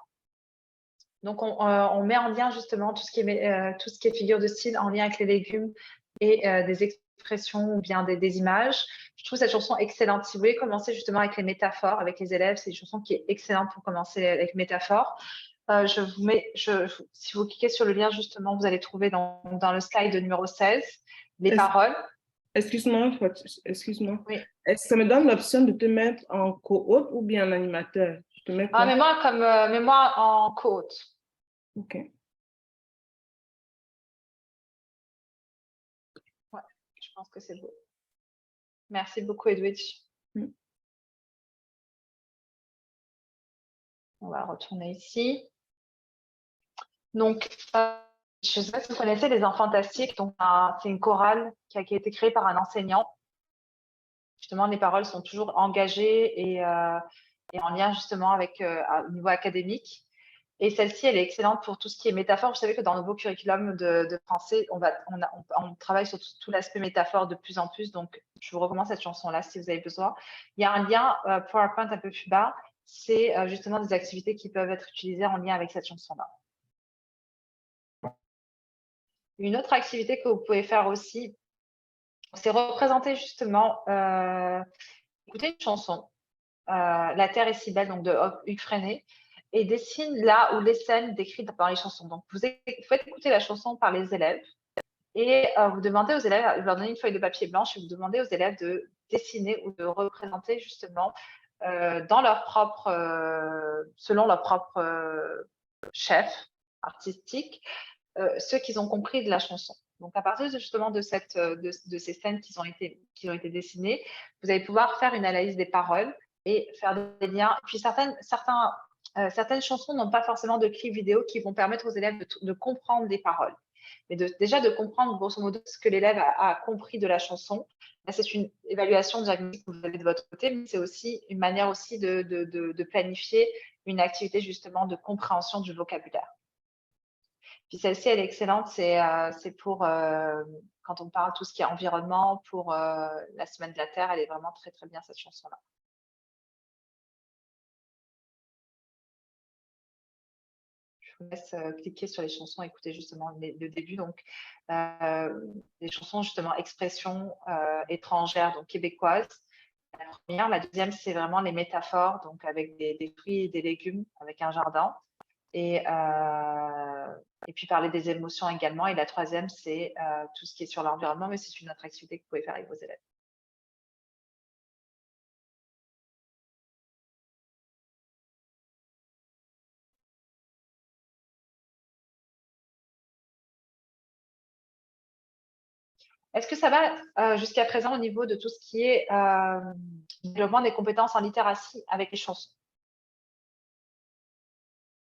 Donc, on met en lien justement tout ce qui est figure de style en lien avec les légumes et des expressions ou bien des images. Je trouve cette chanson excellente. Si vous voulez commencer justement avec les métaphores, avec les élèves, c'est une chanson qui est excellente pour commencer avec les métaphores. Si vous cliquez sur le lien, justement, vous allez trouver dans le slide numéro 16 les paroles. Excuse-moi. Oui. Est-ce que ça me donne l'option de te mettre en co-hôte ou bien en animateur? Mets-moi en co-hôte. OK. Ouais, je pense que c'est beau. Merci beaucoup, Edwidge. On va retourner ici. Donc, je ne sais pas si vous connaissez Les Enfants Fantastiques. Donc, c'est une chorale qui a été créée par un enseignant. Justement, les paroles sont toujours engagées et en lien justement avec au niveau académique. Et celle-ci, elle est excellente pour tout ce qui est métaphore. Vous savez que dans nos nouveau curriculum de français, on travaille sur tout l'aspect métaphore de plus en plus. Donc, je vous recommande cette chanson-là si vous avez besoin. Il y a un lien PowerPoint un peu plus bas. C'est justement des activités qui peuvent être utilisées en lien avec cette chanson-là. Une autre activité que vous pouvez faire aussi, c'est représenter justement, écouter une chanson, La Terre est si belle, donc de Hugues Freinet, et dessine là où les scènes décrites dans les chansons. Donc, vous faites écouter la chanson par les élèves et vous demandez aux élèves, vous leur donnez une feuille de papier blanche et vous demandez aux élèves de dessiner ou de représenter justement selon leur propre chefs artistiques, ceux qui ont compris de la chanson. Donc, à partir justement de ces scènes qui ont été dessinées, vous allez pouvoir faire une analyse des paroles et faire des liens. Puis certaines chansons n'ont pas forcément de clip vidéo qui vont permettre aux élèves de comprendre des paroles. Mais déjà de comprendre grosso modo ce que l'élève a compris de la chanson. C'est une évaluation diagnostique que vous avez de votre côté, mais c'est aussi une manière aussi de planifier une activité justement de compréhension du vocabulaire. Puis celle-ci, elle est excellente, c'est pour quand on parle tout ce qui est environnement, pour la Semaine de la Terre, elle est vraiment très très bien cette chanson-là. Je vous laisse cliquer sur les chansons, écouter justement le début. Donc, les chansons justement expressions étrangères, donc québécoises. La première, la deuxième, c'est vraiment les métaphores, donc avec des fruits et des légumes, avec un jardin. Et puis parler des émotions également. Et la troisième, c'est tout ce qui est sur l'environnement, mais c'est une autre activité que vous pouvez faire avec vos élèves. Est-ce que ça va jusqu'à présent au niveau de tout ce qui est développement des compétences en littératie avec les chansons?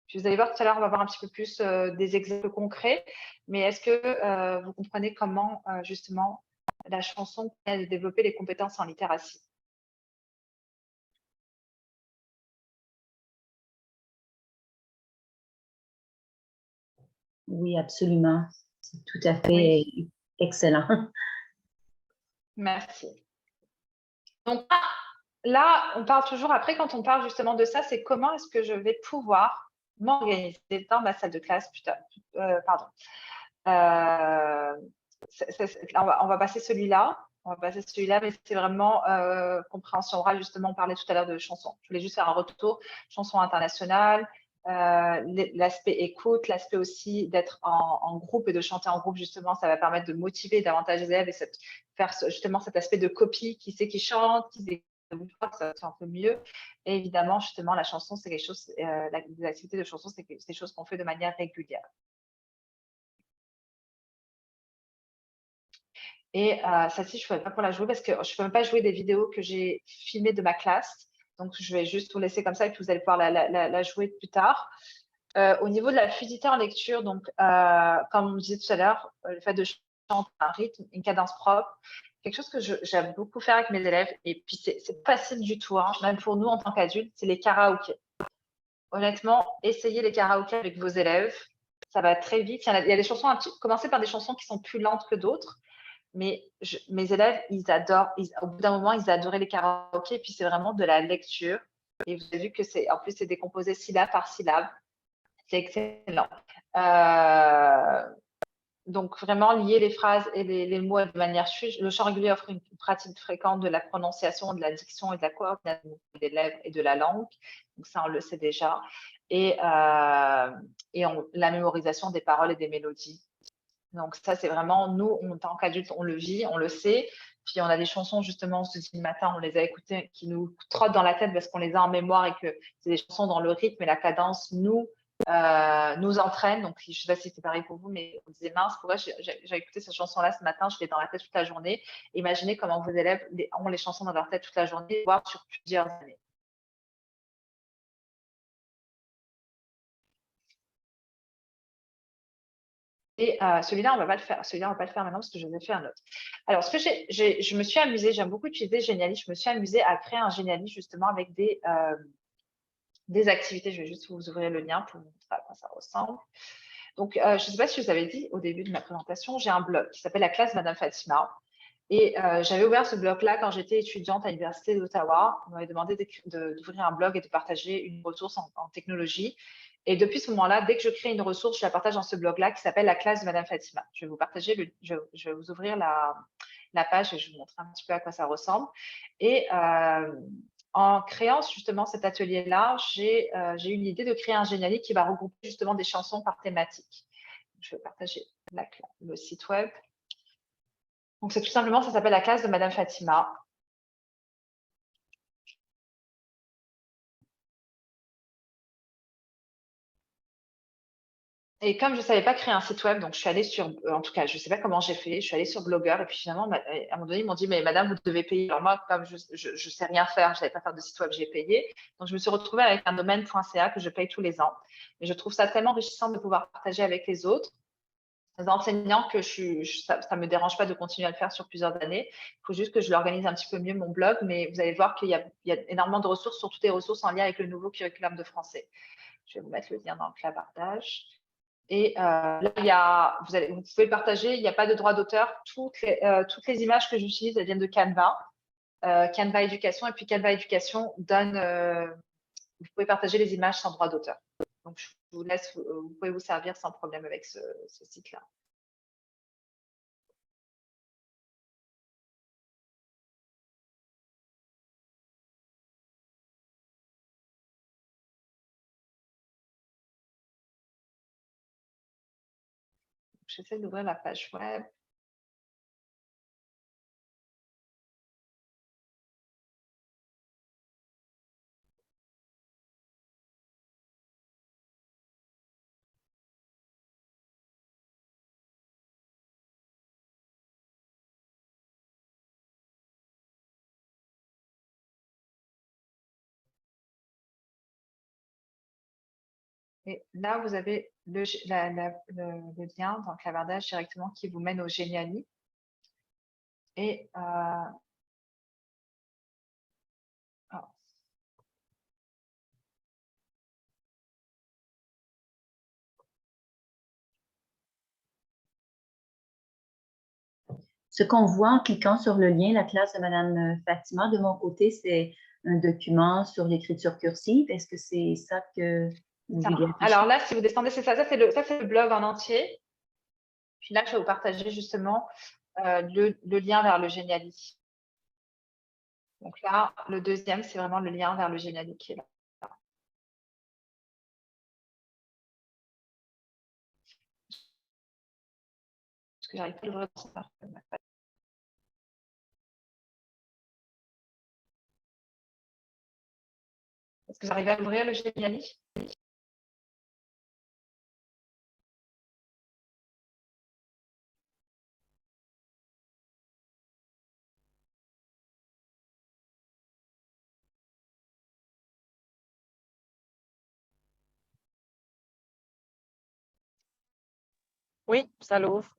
Puis vous allez voir tout à l'heure, on va voir un petit peu plus des exemples concrets, mais est-ce que vous comprenez comment justement la chanson peut développer les compétences en littératie? Oui, absolument. C'est tout à fait excellent. Merci. Donc là, on parle toujours, après, quand on parle justement de ça, c'est comment est-ce que je vais pouvoir m'organiser dans ma salle de classe, pardon. On va passer celui-là. On va passer celui-là, mais c'est vraiment compréhension orale. Justement, on parlait tout à l'heure de chansons. Je voulais juste faire un retour. Chansons internationales, l'aspect écoute, l'aspect aussi d'être en groupe et de chanter en groupe, justement, ça va permettre de motiver davantage les élèves et faire justement cet aspect de copie, qui sait qui chante, qui sait ça c'est un peu mieux. Et évidemment, justement, la chanson, c'est quelque chose, les activités de chanson, c'est des choses qu'on fait de manière régulière. Et celle-ci, je ne pouvais pas pour la jouer parce que je ne peux même pas jouer des vidéos que j'ai filmées de ma classe. Donc, je vais juste vous laisser comme ça et puis vous allez pouvoir la jouer plus tard. Au niveau de la fluidité en lecture, donc, comme on disait tout à l'heure, le fait de chanter un rythme, une cadence propre, quelque chose que j'aime beaucoup faire avec mes élèves, et puis c'est pas facile du tout, hein, même pour nous en tant qu'adultes, c'est les karaokés. Honnêtement, essayez les karaokés avec vos élèves, ça va très vite. Il y a des chansons, commencez par des chansons qui sont plus lentes que d'autres, mais mes élèves, ils adorent, au bout d'un moment, ils adoraient les karaokés, et puis c'est vraiment de la lecture, et vous avez vu que en plus, c'est décomposé syllabe par syllabe. C'est excellent. Donc, vraiment lier les phrases et les mots de manière fluide. Le chant régulier offre une pratique fréquente de la prononciation, de la diction et de la coordination des lèvres et de la langue. Donc, ça, on le sait déjà. Et la mémorisation des paroles et des mélodies. Donc, ça, c'est vraiment, nous, en tant qu'adultes, on le vit, on le sait. Puis, on a des chansons, justement, on se dit le matin, on les a écoutées, qui nous trottent dans la tête parce qu'on les a en mémoire et que c'est des chansons dans le rythme et la cadence nous entraîne. Donc, je ne sais pas si c'est pareil pour vous, mais on disait, mince, pourquoi j'ai écouté cette chanson-là ce matin, je l'ai dans la tête toute la journée. Imaginez comment vos élèves ont les chansons dans leur tête toute la journée, voire sur plusieurs années. Et celui-là, on ne va pas le faire. Celui-là, on ne va pas le faire maintenant parce que je vais faire un autre. Alors, ce que je me suis amusée, j'aime beaucoup utiliser Geniali. Je me suis amusée à créer un Geniali justement avec des activités. Je vais juste vous ouvrir le lien pour vous montrer à quoi ça ressemble. Donc, je ne sais pas si je vous avais dit au début de ma présentation, j'ai un blog qui s'appelle La classe Madame Fatima. Et j'avais ouvert ce blog-là quand j'étais étudiante à l'Université d'Ottawa. On m'avait demandé d'ouvrir un blog et de partager une ressource en technologie. Et depuis ce moment-là, dès que je crée une ressource, je la partage dans ce blog-là qui s'appelle La classe de Madame Fatima. Je vais vous partager, je vais vous ouvrir la page et je vais vous montrer un petit peu à quoi ça ressemble. Et en créant justement cet atelier-là, j'ai eu l'idée de créer un Geniali qui va regrouper justement des chansons par thématique. Je vais partager le site web. Donc, c'est tout simplement, ça s'appelle La classe de Madame Fatima. Et comme je ne savais pas créer un site web, donc je suis allée sur, en tout cas, je ne sais pas comment j'ai fait, je suis allée sur Blogueur et puis finalement, à un moment donné, ils m'ont dit, mais madame, vous devez payer. Alors moi, comme je ne sais rien faire, je ne savais pas faire de site web, j'ai payé. Donc je me suis retrouvée avec un domaine.ca que je paye tous les ans. Et je trouve ça tellement enrichissant de pouvoir partager avec les autres, les enseignants, que ça ne me dérange pas de continuer à le faire sur plusieurs années. Il faut juste que je l'organise un petit peu mieux, mon blog, mais vous allez voir qu'il y a énormément de ressources, surtout des ressources en lien avec le nouveau curriculum de français. Je vais vous mettre le lien dans le clavardage. Et là, vous pouvez le partager, il n'y a pas de droit d'auteur. Toutes les images que j'utilise, elles viennent de Canva, Canva Éducation. Et puis Canva Éducation donne, vous pouvez partager les images sans droit d'auteur. Donc, je vous laisse, vous pouvez vous servir sans problème avec ce site-là. J'essaie d'ouvrir la page web. Et là, vous avez le lien dans le clavardage directement qui vous mène au Geniali. Et Ce qu'on voit en cliquant sur le lien, la classe de Madame Fatima, de mon côté, c'est un document sur l'écriture cursive. Est-ce que c'est ça que vous voulez afficher? Alors là, si vous descendez, c'est ça. Ça, c'est le blog en entier. Puis là, je vais vous partager justement le lien vers le Geniali. Donc là, le deuxième, c'est vraiment le lien vers le Geniali qui est là. Parce que j'arrive pas à l'ouvrir. Est-ce que vous arrivez à l'ouvrir, le Geniali? Oui, ça l'ouvre.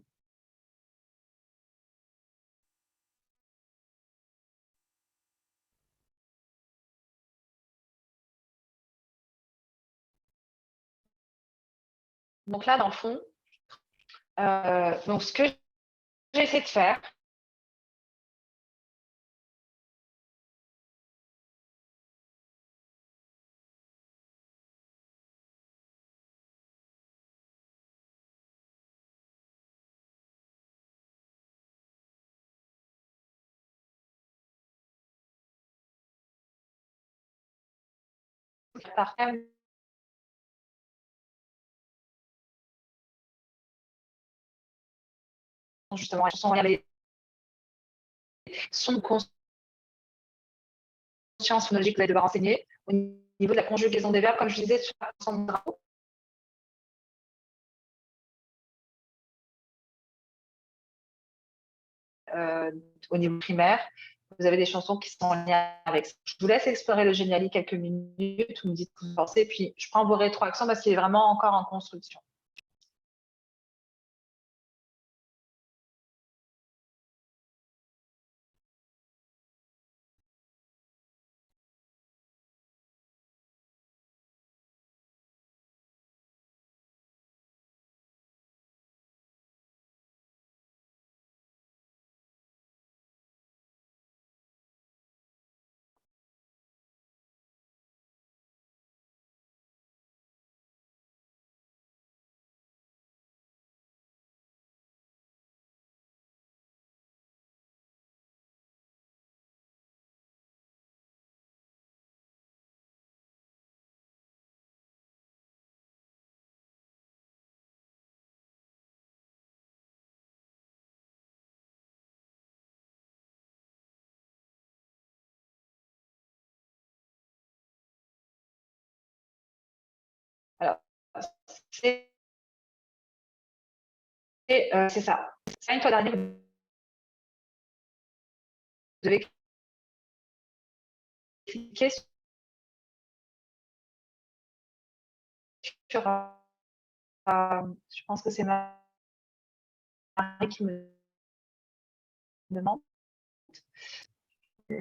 Donc là, dans le fond, donc ce que j'ai essayé de faire, par thème, justement, la chanson, les sons de conscience phonologique que vous allez devoir enseigner. Au niveau de la conjugaison des verbes, comme je disais, sur la chanson de drapeau. Au niveau primaire, vous avez des chansons qui sont en lien avec ça. Je vous laisse explorer le Geniali quelques minutes, vous me dites ce que vous pensez, puis je prends vos rétroactions parce qu'il est vraiment encore en construction. Alors, c'est c'est ça. Ça, une fois d'arriver, vous devez cliquer sur je pense que c'est Marie qui me demande. Je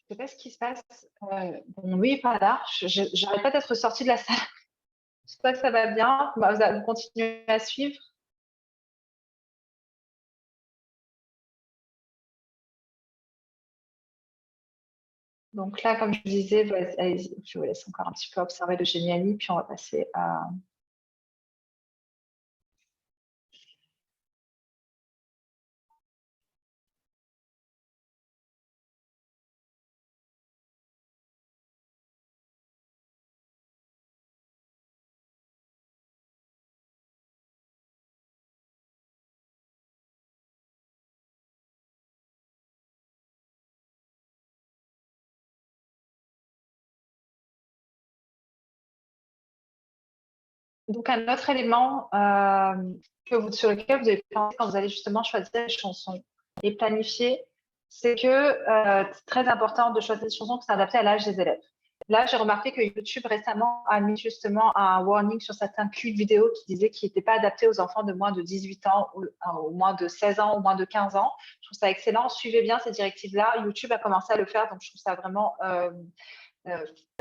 ne sais pas ce qui se passe. Bon, oui, pas là. J'arrête pas d'être sortie de la salle. J'espère que ça va bien. Vous continuez à suivre. Donc là, comme je vous disais, je vous laisse encore un petit peu observer le Geniali, puis on va passer à... Donc, un autre élément sur lequel vous devez penser quand vous allez justement choisir les chansons et planifier, c'est que c'est très important de choisir des chansons qui sont adaptées à l'âge des élèves. Là, j'ai remarqué que YouTube récemment a mis justement un warning sur certains clips vidéo qui disaient qu'ils n'étaient pas adaptés aux enfants de moins de 18 ans ou moins de 16 ans ou moins de 15 ans. Je trouve ça excellent. Suivez bien ces directives-là. YouTube a commencé à le faire, donc je trouve ça vraiment...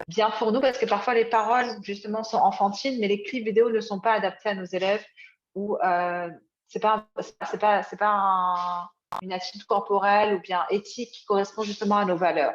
bien pour nous parce que parfois les paroles justement sont enfantines, mais les clips vidéo ne sont pas adaptés à nos élèves ou c'est pas une attitude corporelle ou bien éthique qui correspond justement à nos valeurs.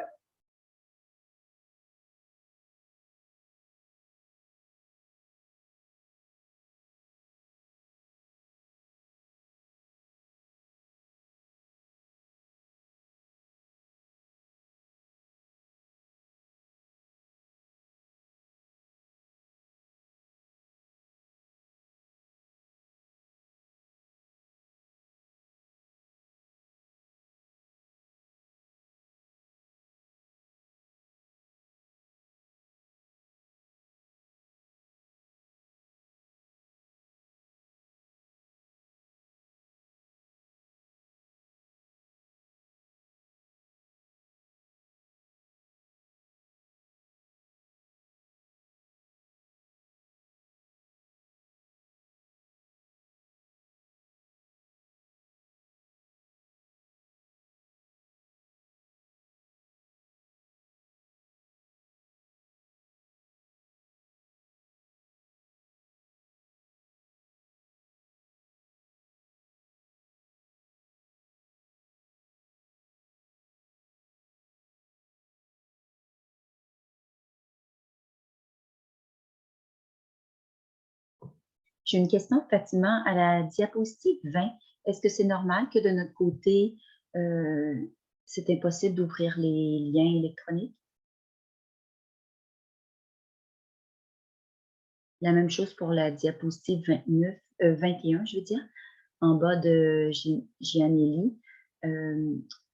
J'ai une question, Fatima, à la diapositive 20. Est-ce que c'est normal que de notre côté, c'est impossible d'ouvrir les liens électroniques? La même chose pour la diapositive 21, je veux dire, en bas de Gianelli.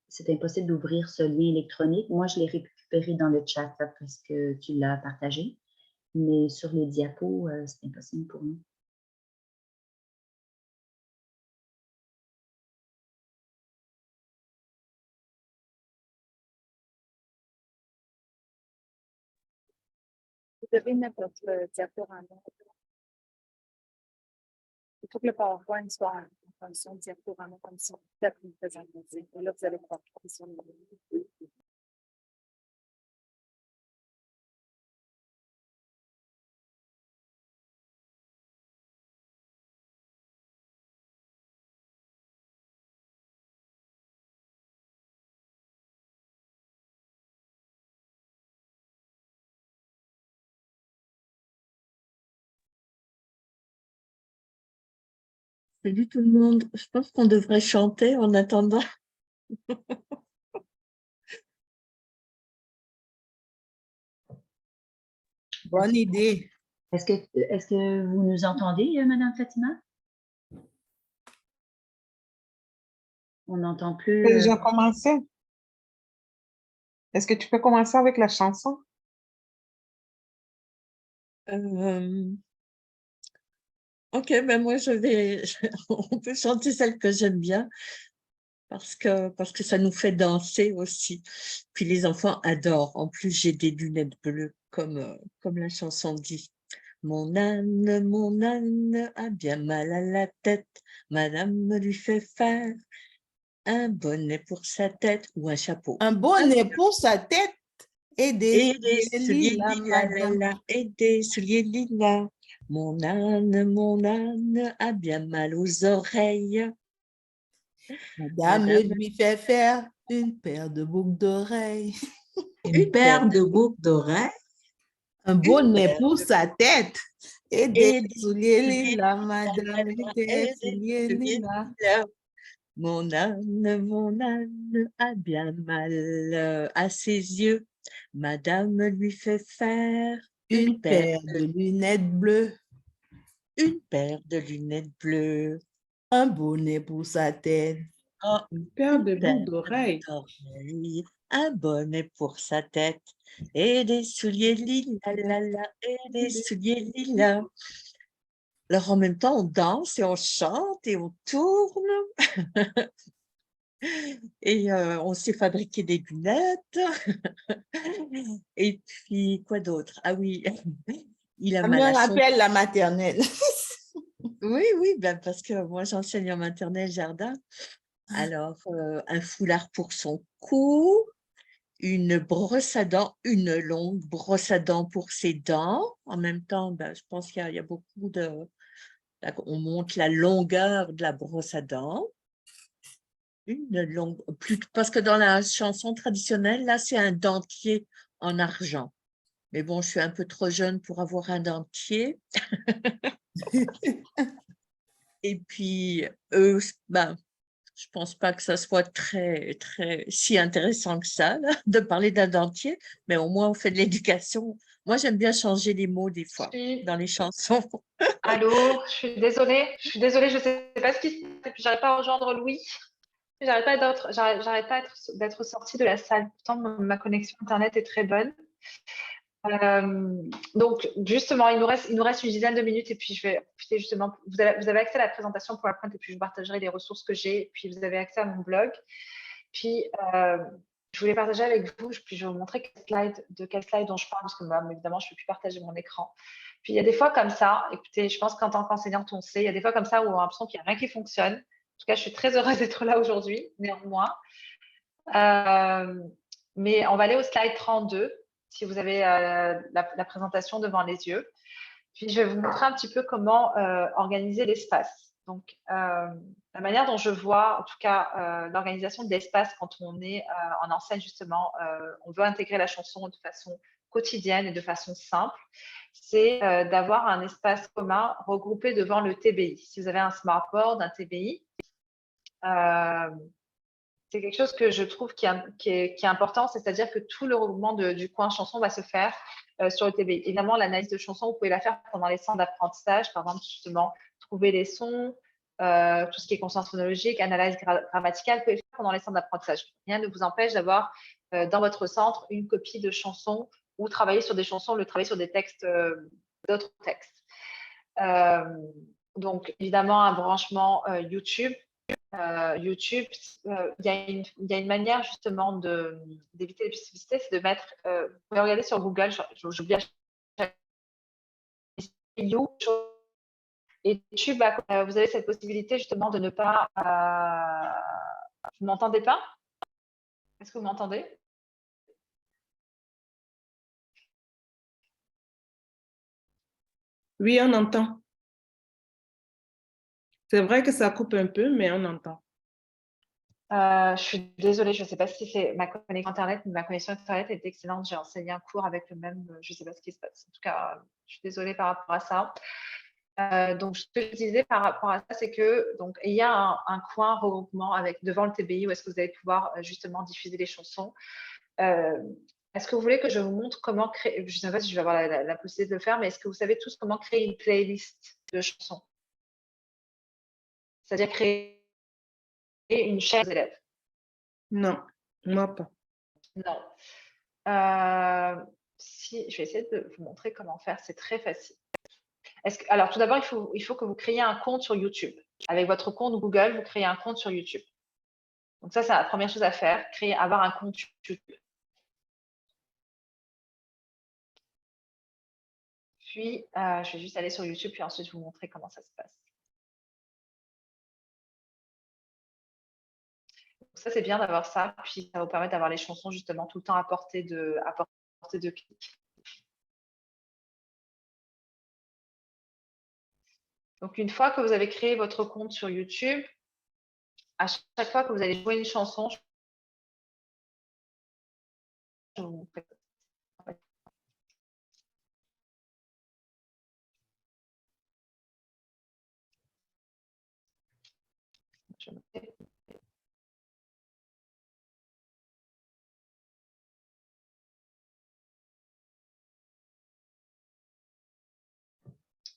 C'est impossible d'ouvrir ce lien électronique. Moi, je l'ai récupérer dans le chat après ce que tu l'as partagé. Mais sur les diapos, c'est impossible pour nous. Vous devez mettre votre diaporama. Il faut que le PowerPoint soit en fonction de diaporama comme si vous faites une présentation. Et là, vous allez pouvoir cliquer sur le Salut tout le monde. Je pense qu'on devrait chanter en attendant. Bonne idée. Est-ce que vous nous entendez, Madame Fatima? On n'entend plus. J'ai déjà commencé. Est-ce que tu peux commencer avec la chanson? Ok, ben moi on peut chanter celle que j'aime bien parce que ça nous fait danser aussi. Puis les enfants adorent. En plus, j'ai des lunettes bleues, comme la chanson dit. Mon âne a bien mal à la tête. Madame lui fait faire un bonnet pour sa tête ou un chapeau. Un bonnet pour sa tête et des souliers lilas, madame. Et des souliers lilas. Mon âne a bien mal aux oreilles. Madame lui fait faire une paire de boucles d'oreilles. Une paire de boucles d'oreilles. Un bonnet pour sa tête et des souliers lilas, madame, et des souliers lilas. Mon âne a bien mal à ses yeux. Madame lui fait faire une paire de lunettes bleues. Une paire de lunettes bleues. Un bonnet pour sa tête. Une paire de boucles d'oreilles. Un bonnet pour sa tête. Et des souliers lilas, et des souliers lilas. Alors en même temps, on danse et on chante et on tourne. Et on s'est fabriqué des lunettes. Et puis, quoi d'autre? Ah oui, il a Ça mal me à son... rappelle la maternelle. Oui, ben parce que moi, j'enseigne en maternelle jardin. Alors, un foulard pour son cou, une brosse à dents, une longue brosse à dents pour ses dents. En même temps, ben, je pense qu'il y a beaucoup de... On monte la longueur de la brosse à dents. Une longue, parce que dans la chanson traditionnelle, là, c'est un dentier en argent. Mais bon, je suis un peu trop jeune pour avoir un dentier. Et puis, ben, je pense pas que ça soit très si intéressant que ça, là, de parler d'un dentier, mais au moins, on fait de l'éducation. Moi, j'aime bien changer les mots des fois dans les chansons. Allô, je suis désolée, je sais pas ce qui se passe, et puis j'arrive pas à rejoindre Louis. J'arrête pas d'être sortie de la salle. Pourtant, ma connexion Internet est très bonne. Donc, justement, il nous reste une dizaine de minutes et puis je vais profiter justement. Vous avez accès à la présentation PowerPoint et puis je vous partagerai les ressources que j'ai. Et puis, vous avez accès à mon blog. Puis, je voulais partager avec vous, puis je vais vous montrer de quel slide dont je parle parce que moi, évidemment, je ne peux plus partager mon écran. Puis, il y a des fois comme ça, écoutez, je pense qu'en tant qu'enseignante, on sait, il y a des fois comme ça où on a l'impression qu'il n'y a rien qui fonctionne. En tout cas, je suis très heureuse d'être là aujourd'hui, néanmoins. Mais on va aller au slide 32, si vous avez la présentation devant les yeux. Puis, je vais vous montrer un petit peu comment organiser l'espace. Donc, la manière dont je vois, en tout cas, l'organisation de l'espace quand on est en enseigne, justement, on veut intégrer la chanson de façon quotidienne et de façon simple, c'est d'avoir un espace commun regroupé devant le TBI. Si vous avez un smartboard, un TBI, c'est quelque chose que je trouve qui est important, c'est-à-dire que tout le regroupement du coin chanson va se faire sur le TBI. Évidemment, l'analyse de chanson, vous pouvez la faire pendant les centres d'apprentissage, par exemple, justement, trouver les sons, tout ce qui est conscience phonologique, analyse grammaticale, vous pouvez le faire pendant les centres d'apprentissage. Rien ne vous empêche d'avoir dans votre centre une copie de chansons ou travailler sur des chansons, travailler sur des textes, d'autres textes. Donc, évidemment, un branchement YouTube. YouTube, il y a une manière justement d'éviter les publicités, c'est de mettre, vous pouvez regarder sur Google, j'oublie à chaque YouTube, et YouTube, vous avez cette possibilité justement de ne pas... vous ne m'entendez pas? Est-ce que vous m'entendez? Oui, on entend. C'est vrai que ça coupe un peu, mais on entend. Je suis désolée, je ne sais pas si c'est ma connexion Internet, mais ma connexion Internet est excellente. J'ai enseigné un cours avec le même, je ne sais pas ce qui se passe. En tout cas, je suis désolée par rapport à ça. Donc, ce que je disais par rapport à ça, c'est que donc il y a un coin regroupement devant le TBI où est-ce que vous allez pouvoir justement diffuser les chansons. Est-ce que vous voulez que je vous montre comment créer, je ne sais pas si je vais avoir la possibilité de le faire, mais est-ce que vous savez tous comment créer une playlist de chansons? C'est-à-dire créer une chaîne aux élèves? Non, moi pas. Non. Si, je vais essayer de vous montrer comment faire, c'est très facile. Alors, tout d'abord, il faut que vous créiez un compte sur YouTube. Avec votre compte Google, vous créez un compte sur YouTube. Donc ça, c'est la première chose à faire, avoir un compte YouTube. Puis, je vais juste aller sur YouTube, puis ensuite vous montrer comment ça se passe. Donc ça, c'est bien d'avoir ça, puis ça va vous permettre d'avoir les chansons justement tout le temps à portée de clic. Donc, une fois que vous avez créé votre compte sur YouTube, à chaque fois que vous allez jouer une chanson, je vais vous montrer.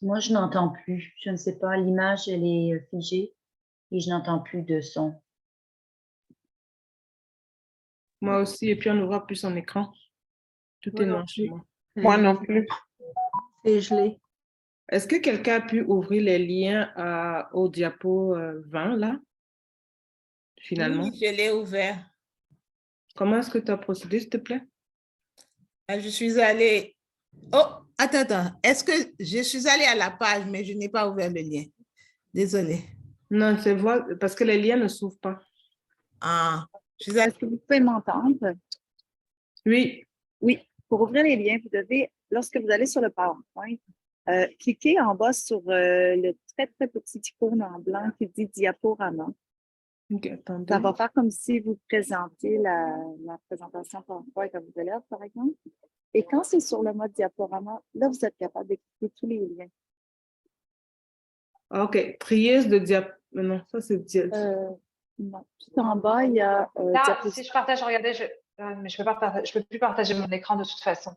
Moi, je n'entends plus. Je ne sais pas, l'image, elle est figée et je n'entends plus de son. Moi aussi, et puis on ne voit plus son écran. Tout est noir chez moi. Moi non plus. C'est gelé. Est-ce que quelqu'un a pu ouvrir les liens au diapo 20, là, finalement? Oui, je l'ai ouvert. Comment est-ce que tu as procédé, s'il te plaît? Je suis allée... Oh, attends. Est-ce que je suis allée à la page, mais je n'ai pas ouvert le lien? Désolée. Non, c'est parce que les liens ne s'ouvrent pas. Ah, Est-ce que vous pouvez m'entendre? Oui. Oui. Pour ouvrir les liens, vous devez, lorsque vous allez sur le PowerPoint, cliquez en bas sur le très, très petit icône en blanc qui dit diaporama. Okay, attendez. Ça va faire comme si vous présentez la présentation PowerPoint à vos élèves, par exemple. Et quand c'est sur le mode diaporama, là, vous êtes capable de cliquer tous les liens. OK. Trier de diapo. Non, ça, c'est non. Tout en bas, il y a... Là, si je partage, regardez, mais je ne peux plus partager mon écran de toute façon.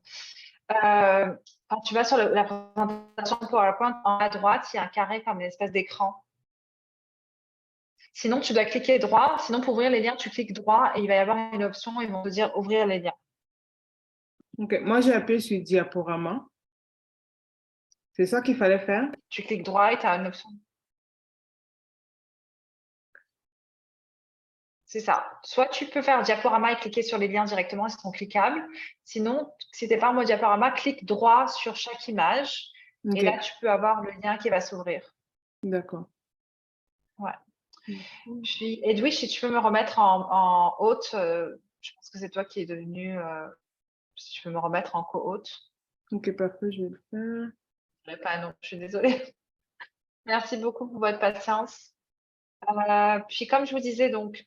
Quand tu vas sur la présentation PowerPoint, en haut à droite, il y a un carré comme une espèce d'écran. Sinon, tu dois cliquer droit. Sinon, pour ouvrir les liens, tu cliques droit et il va y avoir une option. Ils vont te dire ouvrir les liens. OK. Moi, j'ai appuyé sur diaporama. C'est ça qu'il fallait faire? Tu cliques droit et tu as une option. C'est ça. Soit tu peux faire diaporama et cliquer sur les liens directement, ils seront cliquables. Sinon, si tu n'es pas en mode diaporama, clique droit sur chaque image. Okay. Et là, tu peux avoir le lien qui va s'ouvrir. D'accord. Ouais. Puis, Edwige, si tu peux me remettre en hôte, je pense que c'est toi qui es devenu, si tu peux me remettre en co-hôte. Ok, parfait, je vais le faire. Je ne pas, non, je suis désolée. Merci beaucoup pour votre patience. Puis, comme je vous disais, donc,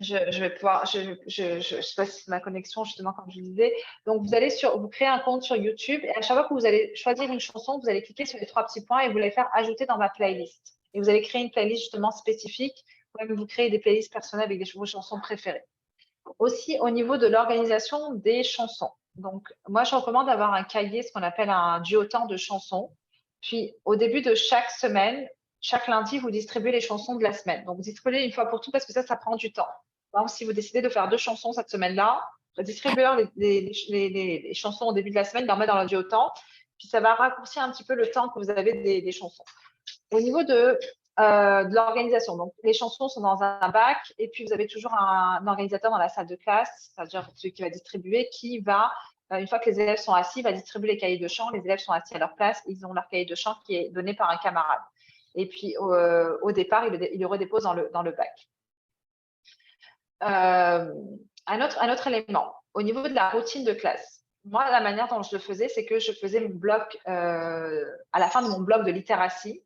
je vais pouvoir, je sais pas si c'est ma connexion, justement, comme je vous disais. Donc, vous créez un compte sur YouTube et à chaque fois que vous allez choisir une chanson, vous allez cliquer sur les 3 petits points et vous allez faire ajouter dans ma playlist. Et vous allez créer une playlist justement spécifique ou même vous créez des playlists personnelles avec vos chansons préférées. Aussi, au niveau de l'organisation des chansons. Donc, moi, je recommande d'avoir un cahier, ce qu'on appelle un duottemps de chansons. Puis, au début de chaque semaine, chaque lundi, vous distribuez les chansons de la semaine. Donc, vous distribuez une fois pour tout parce que ça prend du temps. Donc, si vous décidez de faire 2 chansons cette semaine-là, distribueur les chansons au début de la semaine, les remet dans l'audio-temps, puis ça va raccourcir un petit peu le temps que vous avez des chansons. Au niveau de l'organisation, donc les chansons sont dans un bac et puis vous avez toujours un organisateur dans la salle de classe, c'est-à-dire celui qui va distribuer, qui va, une fois que les élèves sont assis, va distribuer les cahiers de chant. Les élèves sont assis à leur place, ils ont leur cahier de chant qui est donné par un camarade. Et puis au départ, il le redépose dans le bac. Un autre élément, au niveau de la routine de classe. Moi, la manière dont je le faisais, c'est que je faisais mon bloc, à la fin de mon bloc de littératie,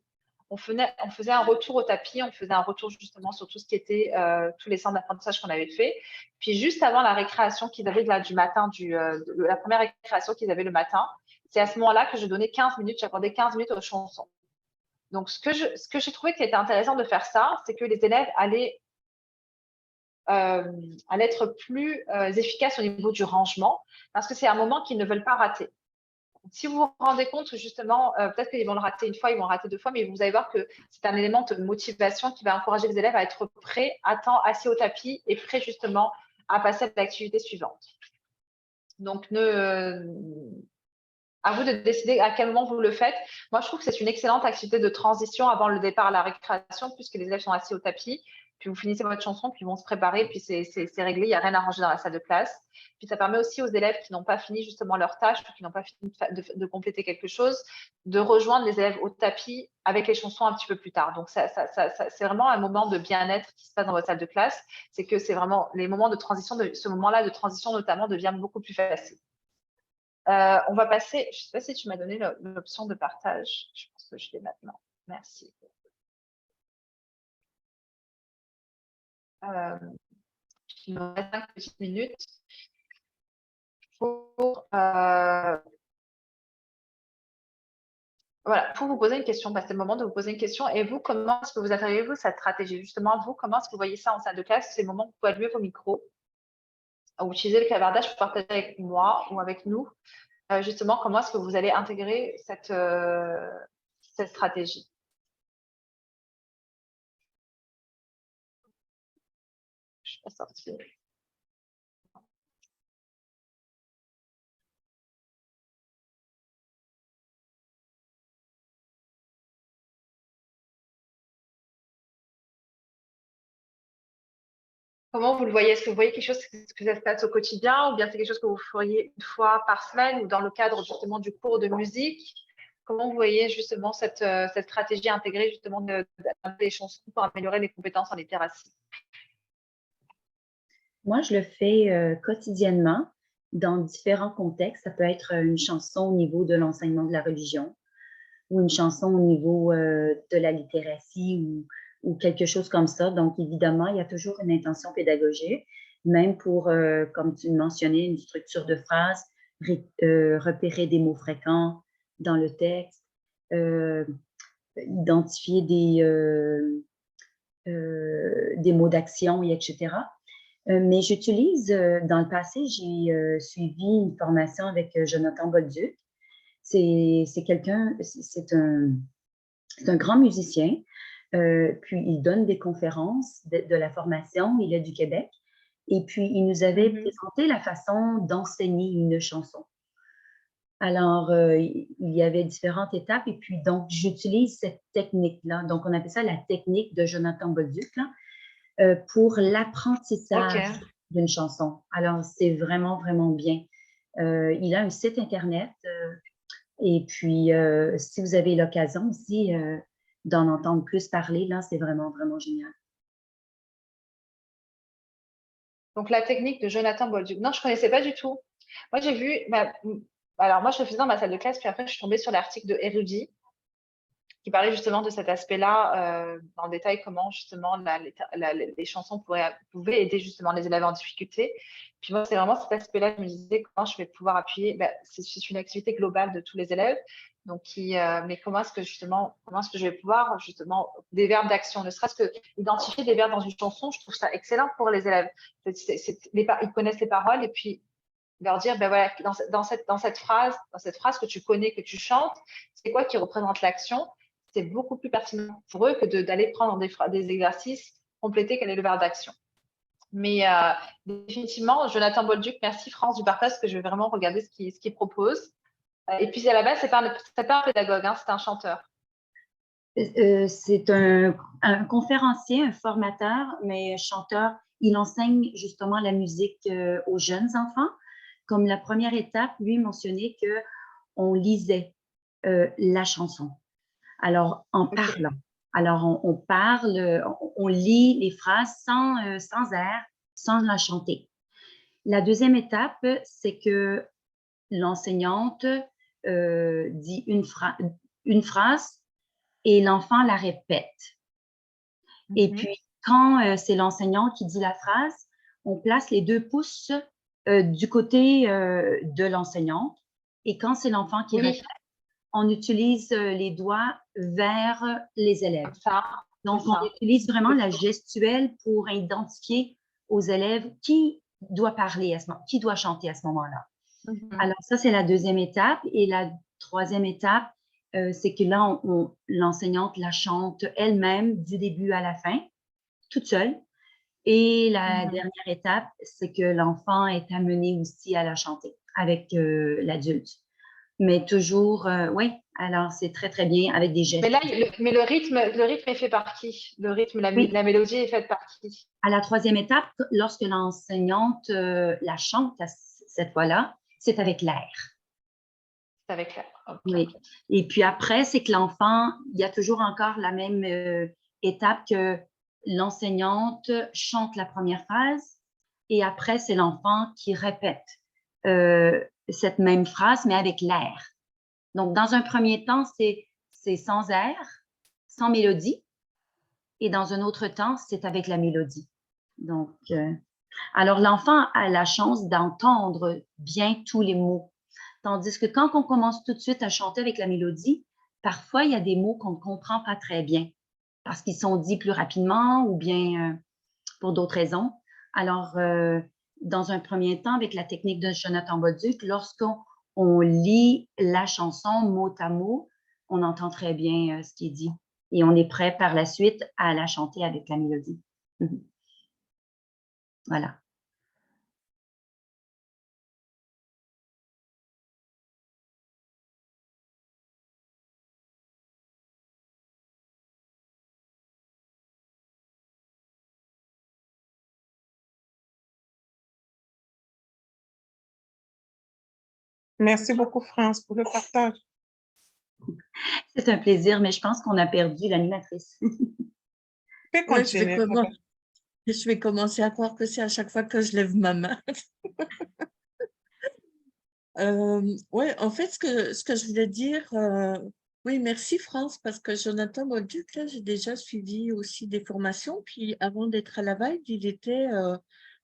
on faisait un retour au tapis, on faisait un retour justement sur tout ce qui était tous les centres d'apprentissage qu'on avait fait. Puis juste avant la récréation qu'ils avaient du matin, la première récréation qu'ils avaient le matin, c'est à ce moment-là que je donnais 15 minutes, j'accordais 15 minutes aux chansons. Donc, ce que j'ai trouvé qui était intéressant de faire ça, c'est que les élèves allaient être plus efficaces au niveau du rangement, parce que c'est un moment qu'ils ne veulent pas rater. Si vous vous rendez compte, justement, peut-être qu'ils vont le rater une fois, ils vont le rater deux fois, mais vous allez voir que c'est un élément de motivation qui va encourager les élèves à être prêts, à temps, assis au tapis et prêts justement à passer à l'activité suivante. Donc, à vous de décider à quel moment vous le faites. Moi, je trouve que c'est une excellente activité de transition avant le départ à la récréation, puisque les élèves sont assis au tapis. Puis vous finissez votre chanson, puis ils vont se préparer, puis c'est réglé, il n'y a rien à ranger dans la salle de classe. Puis ça permet aussi aux élèves qui n'ont pas fini justement leur tâche, ou qui n'ont pas fini de compléter quelque chose, de rejoindre les élèves au tapis avec les chansons un petit peu plus tard. Donc c'est vraiment un moment de bien-être qui se passe dans votre salle de classe. C'est que c'est vraiment les moments de transition, ce moment-là de transition notamment devient beaucoup plus facile. On va passer, je ne sais pas si tu m'as donné l'option de partage. Je pense que je l'ai maintenant. Merci. Il me reste 5 petites minutes pour vous poser une question. C'est le moment de vous poser une question. Et vous, comment est-ce que vous intégriez-vous cette stratégie? Justement, vous, comment est-ce que vous voyez ça en salle de classe? C'est le moment où vous pouvez allumer vos micros ou utiliser le clavardage pour partager avec moi ou avec nous. Justement, comment est-ce que vous allez intégrer cette stratégie? Je ne suis pas sortie. Comment vous le voyez? Est-ce que vous voyez quelque chose que ça se passe au quotidien ou bien c'est quelque chose que vous feriez une fois par semaine ou dans le cadre justement du cours de musique? Comment vous voyez justement cette stratégie intégrée justement des chansons pour améliorer les compétences en littératie? Moi, je le fais quotidiennement dans différents contextes. Ça peut être une chanson au niveau de l'enseignement de la religion ou une chanson au niveau de la littératie ou quelque chose comme ça. Donc, évidemment, il y a toujours une intention pédagogique, même pour, comme tu mentionnais, une structure de phrase, repérer des mots fréquents dans le texte, identifier des mots d'action, etc. Mais j'utilise, dans le passé, j'ai suivi une formation avec Jonathan Bolduc. C'est un grand musicien, puis il donne des conférences de la formation, il est du Québec, et puis il nous avait présenté la façon d'enseigner une chanson. Alors, il y avait différentes étapes, et puis donc j'utilise cette technique-là. Donc, on appelle ça la technique de Jonathan Bolduc, là, pour l'apprentissage d'une chanson. Alors, c'est vraiment, vraiment bien. Il a un site Internet et puis, si vous avez l'occasion aussi d'en entendre plus parler, là, c'est vraiment, vraiment génial. Donc, la technique de Jonathan Bolduc. Non, je ne connaissais pas du tout. Moi, j'ai vu… alors, moi, je le faisais dans ma salle de classe, puis après, je suis tombée sur l'article de Érudit qui parlait justement de cet aspect-là, dans le détail, comment justement les chansons pouvaient aider justement les élèves en difficulté. Puis moi, c'est vraiment cet aspect-là que je me disais comment je vais pouvoir appuyer. C'est une activité globale de tous les élèves, donc mais comment est-ce que je vais pouvoir justement des verbes d'action, ne serait-ce que identifier des verbes dans une chanson, je trouve ça excellent pour les élèves. Ils connaissent les paroles et puis leur dire, voilà, dans cette phrase que tu connais, que tu chantes, c'est quoi qui représente l'action? C'est beaucoup plus pertinent pour eux que d'aller prendre des exercices, compléter quel est le verbe d'action. Mais définitivement, Jonathan Bolduc, merci France du partage, parce que je vais vraiment regarder ce qu'il propose. Et puis à la base, c'est pas un pédagogue, hein, c'est un chanteur. C'est un conférencier, un formateur, mais chanteur. Il enseigne justement la musique aux jeunes enfants. Comme la première étape, lui mentionnait qu'on lisait la chanson. Alors, en parlant. Alors, on parle, on lit les phrases sans air, sans la chanter. La deuxième étape, c'est que l'enseignante dit une phrase et l'enfant la répète. Et puis, quand c'est l'enseignant qui dit la phrase, on place les 2 pouces du côté de l'enseignante. Et quand c'est l'enfant qui répète, on utilise les doigts vers les élèves. Donc, on utilise vraiment la gestuelle pour identifier aux élèves qui doit parler qui doit chanter à ce moment-là. Alors, ça, c'est la deuxième étape. Et la troisième étape, c'est que là, l'enseignante la chante elle-même du début à la fin, toute seule. Et la dernière étape, c'est que l'enfant est amené aussi à la chanter avec l'adulte. Mais toujours, oui, alors c'est très, très bien avec des gestes. Mais là, le rythme est fait par qui? Le rythme, la mélodie est faite par qui? À la troisième étape, lorsque l'enseignante la chante cette fois-là, c'est avec l'air. C'est avec l'air. Okay. Oui. Et puis après, c'est que l'enfant, il y a toujours encore la même étape que l'enseignante chante la première phrase et après, c'est l'enfant qui répète cette même phrase, mais avec l'air. Donc, dans un premier temps, c'est sans air, sans mélodie. Et dans un autre temps, c'est avec la mélodie. Donc, alors l'enfant a la chance d'entendre bien tous les mots. Tandis que quand on commence tout de suite à chanter avec la mélodie, parfois, il y a des mots qu'on ne comprend pas très bien parce qu'ils sont dits plus rapidement ou bien pour d'autres raisons. Alors, dans un premier temps, avec la technique de Jonathan Bolduc, lorsqu'on lit la chanson mot à mot, on entend très bien ce qui est dit et on est prêt par la suite à la chanter avec la mélodie. Voilà. Merci beaucoup, France, pour le partage. C'est un plaisir, mais je pense qu'on a perdu l'animatrice. Ouais, je vais commencer à croire que c'est à chaque fois que je lève ma main. Oui, en fait, ce que je voulais dire, oui, merci France, parce que Jonathan Bolduc, là, j'ai déjà suivi aussi des formations, puis avant d'être à Laval, il était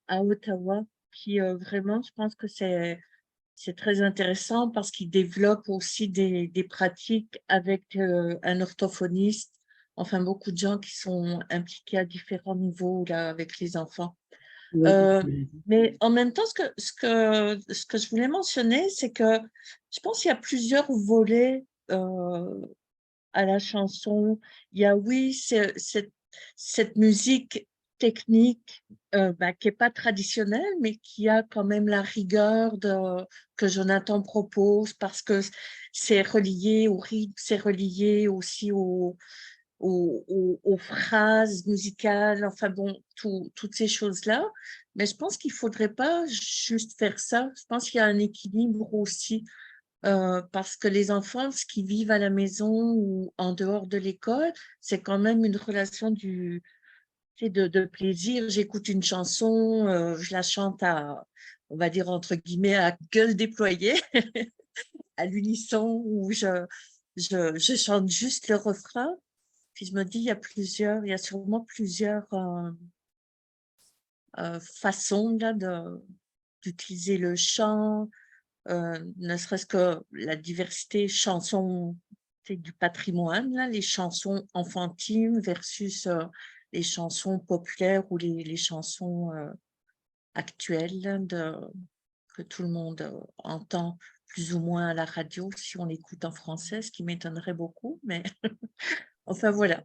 à Ottawa, puis vraiment, je pense que c'est très intéressant parce qu'il développe aussi des pratiques avec un orthophoniste, enfin beaucoup de gens qui sont impliqués à différents niveaux là, avec les enfants. Mais en même temps, ce que je voulais mentionner, c'est que je pense qu'il y a plusieurs volets à la chanson. Il y a, oui, cette musique technique qui n'est pas traditionnelle, mais qui a quand même la rigueur que Jonathan propose parce que c'est relié au rythme, c'est relié aussi aux phrases musicales, enfin bon, toutes ces choses-là. Mais je pense qu'il ne faudrait pas juste faire ça. Je pense qu'il y a un équilibre aussi parce que les enfants, ce qu'ils vivent à la maison ou en dehors de l'école, c'est quand même une relation de plaisir. J'écoute une chanson, je la chante on va dire entre guillemets, à gueule déployée, à l'unisson, ou je chante juste le refrain. Puis je me dis, il y a sûrement plusieurs façons là, d'utiliser le chant, ne serait-ce que la diversité chansons du patrimoine, là, les chansons enfantines versus les chansons populaires ou les chansons actuelles là, que tout le monde entend plus ou moins à la radio si on l'écoute en français, ce qui m'étonnerait beaucoup, mais enfin voilà.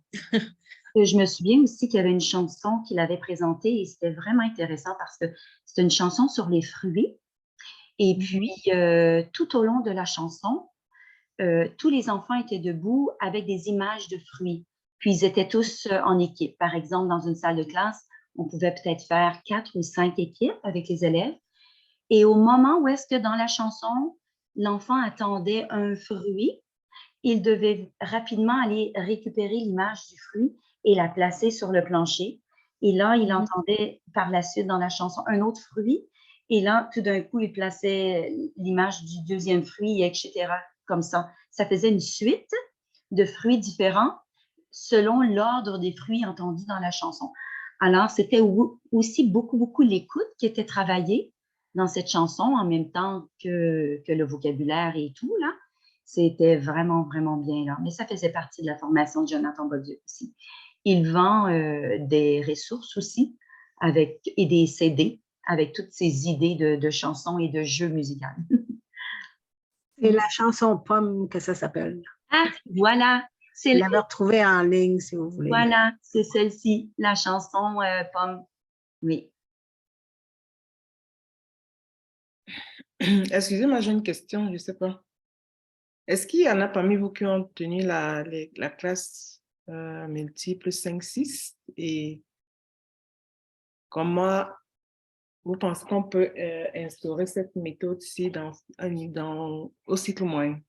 Je me souviens aussi qu'il y avait une chanson qu'il avait présentée et c'était vraiment intéressant parce que c'est une chanson sur les fruits. Et puis, tout au long de la chanson, tous les enfants étaient debout avec des images de fruits. Puis, ils étaient tous en équipe. Par exemple, dans une salle de classe, on pouvait peut-être faire 4 ou 5 équipes avec les élèves. Et au moment où est-ce que dans la chanson, l'enfant attendait un fruit, il devait rapidement aller récupérer l'image du fruit et la placer sur le plancher. Et là, il entendait par la suite dans la chanson un autre fruit. Et là, tout d'un coup, il plaçait l'image du deuxième fruit, etc. Comme ça. Ça faisait une suite de fruits différents selon l'ordre des fruits entendus dans la chanson. Alors, c'était aussi beaucoup l'écoute qui était travaillée dans cette chanson en même temps que le vocabulaire et tout, là. C'était vraiment bien, là. Mais ça faisait partie de la formation de Jonathan Bolduc aussi. Il vend des ressources aussi et des CD avec toutes ces idées de chansons et de jeux musicaux. C'est la chanson Pomme que ça s'appelle. Ah, voilà. Vous l'avez retrouvée en ligne, si vous voulez. Voilà, c'est celle-ci, la chanson Pomme. Oui. Excusez-moi, j'ai une question, je ne sais pas. Est-ce qu'il y en a parmi vous qui ont tenu la classe multiple 5-6 et comment vous pensez qu'on peut instaurer cette méthode-ci au cycle moyen?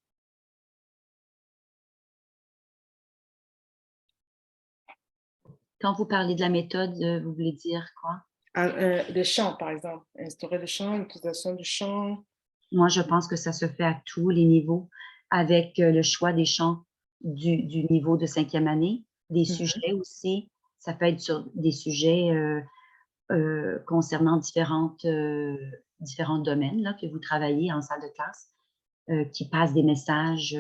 Quand vous parlez de la méthode, vous voulez dire quoi? Le chant, par exemple. Instaurer le chant, l'utilisation du chant. Moi, je pense que ça se fait à tous les niveaux avec le choix des chants du niveau de 5e année, des sujets aussi. Ça peut être sur des sujets concernant différents domaines là, que vous travaillez en salle de classe, qui passent des messages,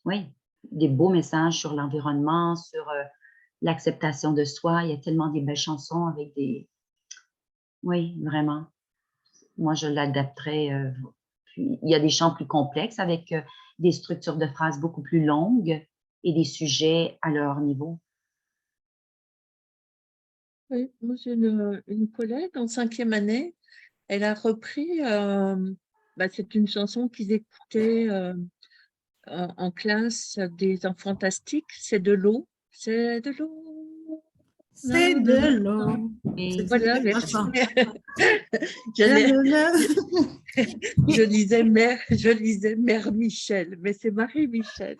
oui, des beaux messages sur l'environnement, sur l'acceptation de soi. Il y a tellement des belles chansons avec des... Oui, vraiment. Moi, je l'adapterais. Puis, il y a des chants plus complexes avec des structures de phrases beaucoup plus longues et des sujets à leur niveau. Oui, moi j'ai une collègue en 5e année, elle a repris, c'est une chanson qu'ils écoutaient en classe des enfants fantastiques, c'est de l'eau, c'est de l'eau. C'est de l'eau. Voilà, merci. Je lisais Mère Michel, mais c'est Marie Michel.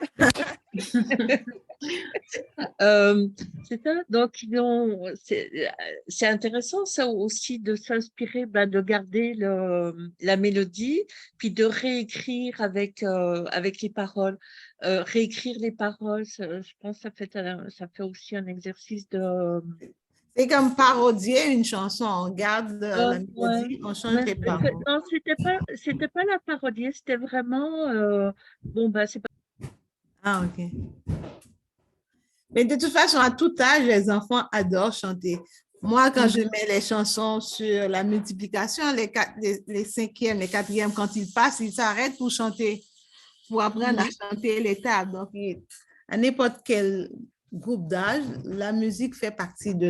C'est ça, donc c'est intéressant ça aussi de s'inspirer, de garder la mélodie, puis de réécrire avec les paroles. Réécrire les paroles, je pense que ça fait aussi un exercice de... C'est comme parodier une chanson, on garde la mélodie, on change les paroles. Non, c'était pas la parodier, c'était vraiment... c'est pas... Ah, ok. Mais de toute façon, à tout âge, les enfants adorent chanter. Moi, quand je mets les chansons sur la multiplication, les 5e, les 4e, quand ils passent, ils s'arrêtent pour chanter, pour apprendre à chanter les tables. Donc, à n'importe quel groupe d'âge, la musique fait partie de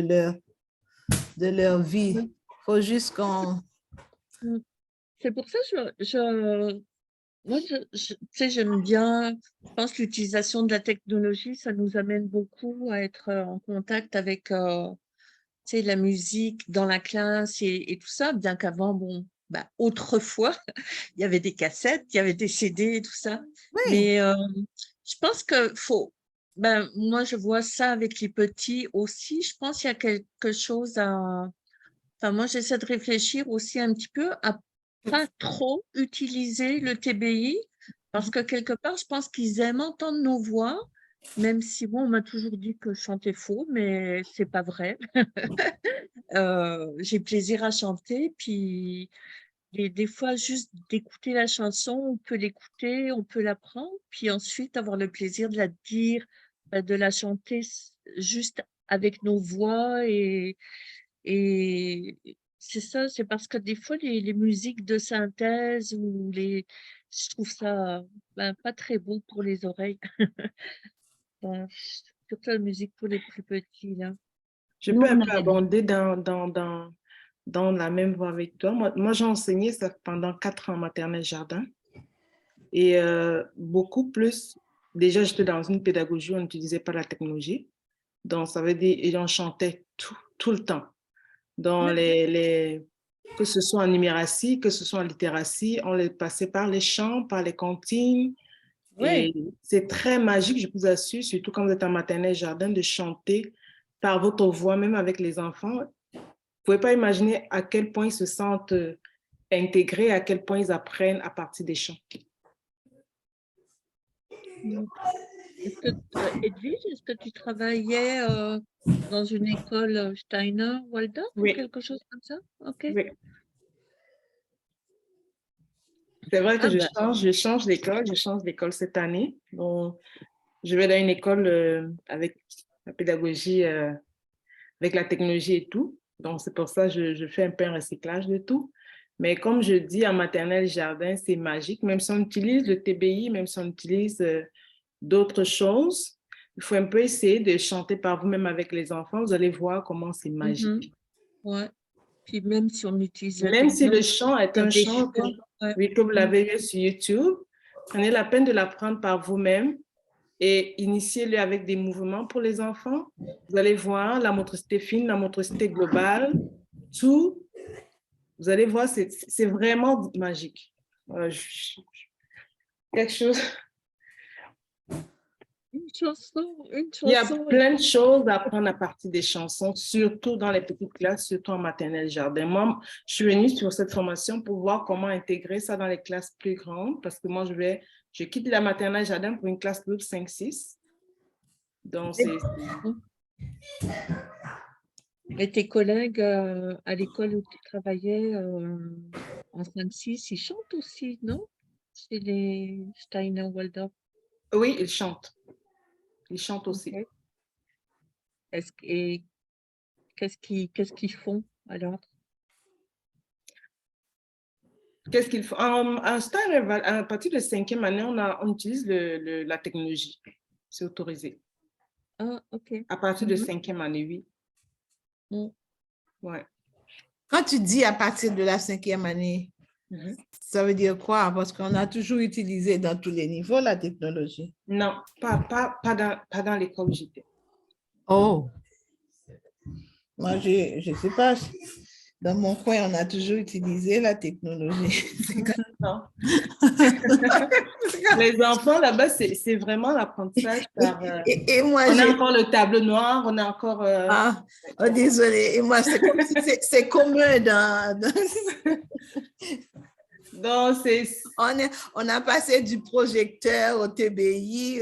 leur vie. Il faut juste qu'on... C'est pour ça que moi, j'aime bien, je pense que l'utilisation de la technologie, ça nous amène beaucoup à être en contact avec la musique dans la classe et tout ça, bien qu'avant, autrefois, il y avait des cassettes, il y avait des CD et tout ça. Oui. Mais je pense que moi, je vois ça avec les petits aussi. Je pense qu'il y a quelque chose à... Enfin, moi, j'essaie de réfléchir aussi un petit peu à pas trop utiliser le TBI parce que quelque part, je pense qu'ils aiment entendre nos voix, même si on m'a toujours dit que je chantais faux, mais c'est pas vrai. J'ai plaisir à chanter, puis des fois, juste d'écouter la chanson, on peut l'écouter, on peut l'apprendre, puis ensuite avoir le plaisir de la dire, de la chanter juste avec nos voix et c'est ça, c'est parce que des fois, les musiques de synthèse je trouve ça pas très beau pour les oreilles. surtout la musique pour les plus petits, là. Je peux un peu abonder dans la même voie avec toi. Moi j'ai enseigné ça pendant 4 ans en maternelle jardin. Et beaucoup plus, déjà j'étais dans une pédagogie où on n'utilisait pas la technologie. Donc ça veut dire, et on chantait tout le temps. Dans que ce soit en numératie, que ce soit en littératie, on les passait par les chants, par les comptines. Et c'est très magique, je vous assure, surtout quand vous êtes en maternelle jardin, de chanter par votre voix, même avec les enfants. Vous ne pouvez pas imaginer à quel point ils se sentent intégrés, à quel point ils apprennent à partir des chants. Edwige, est-ce que tu travaillais dans une école Steiner, Waldorf ou quelque chose comme ça? Ok. Oui. C'est vrai que je change d'école cette année. Donc, je vais dans une école avec la pédagogie, avec la technologie et tout. Donc, c'est pour ça que je fais un peu un recyclage de tout. Mais comme je dis, en maternelle jardin, c'est magique. Même si on utilise le TBI, même si on utilise d'autres choses, il faut un peu essayer de chanter par vous-même avec les enfants. Vous allez voir comment c'est magique. Ouais. Puis même si on utilise la Même si le chant est un chant que vous l'avez vu sur YouTube, prenez la peine de l'apprendre par vous-même et initiez-le avec des mouvements pour les enfants. Vous allez voir la motricité fine, la motricité globale, tout. Vous allez voir, c'est vraiment magique. Quelque chose. Une chanson. Il y a plein de choses à apprendre à partir des chansons, surtout dans les petites classes, surtout en maternelle jardin. Moi, je suis venue sur cette formation pour voir comment intégrer ça dans les classes plus grandes, parce que moi, je quitte la maternelle jardin pour une classe groupe 5-6. Donc, c'est... Et tes collègues à l'école où tu travaillais en 5-6, ils chantent aussi, non? C'est les Steiner Waldorf. Oui, ils chantent. Ils chantent aussi. Et qu'est-ce qu'ils font alors? Qu'est-ce qu'ils font? En Steiner, à partir de 5e année, on utilise la technologie. C'est autorisé. Ah, ok. À partir de 5e année, oui. Ouais. Quand tu dis à partir de la 5e année, ça veut dire quoi? Parce qu'on a toujours utilisé dans tous les niveaux la technologie. Non, pas dans l'école où j'étais. Oh. Moi, je ne sais pas. Dans mon coin, on a toujours utilisé la technologie. Non. Les enfants, là-bas, c'est vraiment l'apprentissage par... et moi, on a encore le tableau noir, on a encore... désolé. Et moi, c'est comme si c'est commun dans... Donc, on a passé du projecteur au TBI.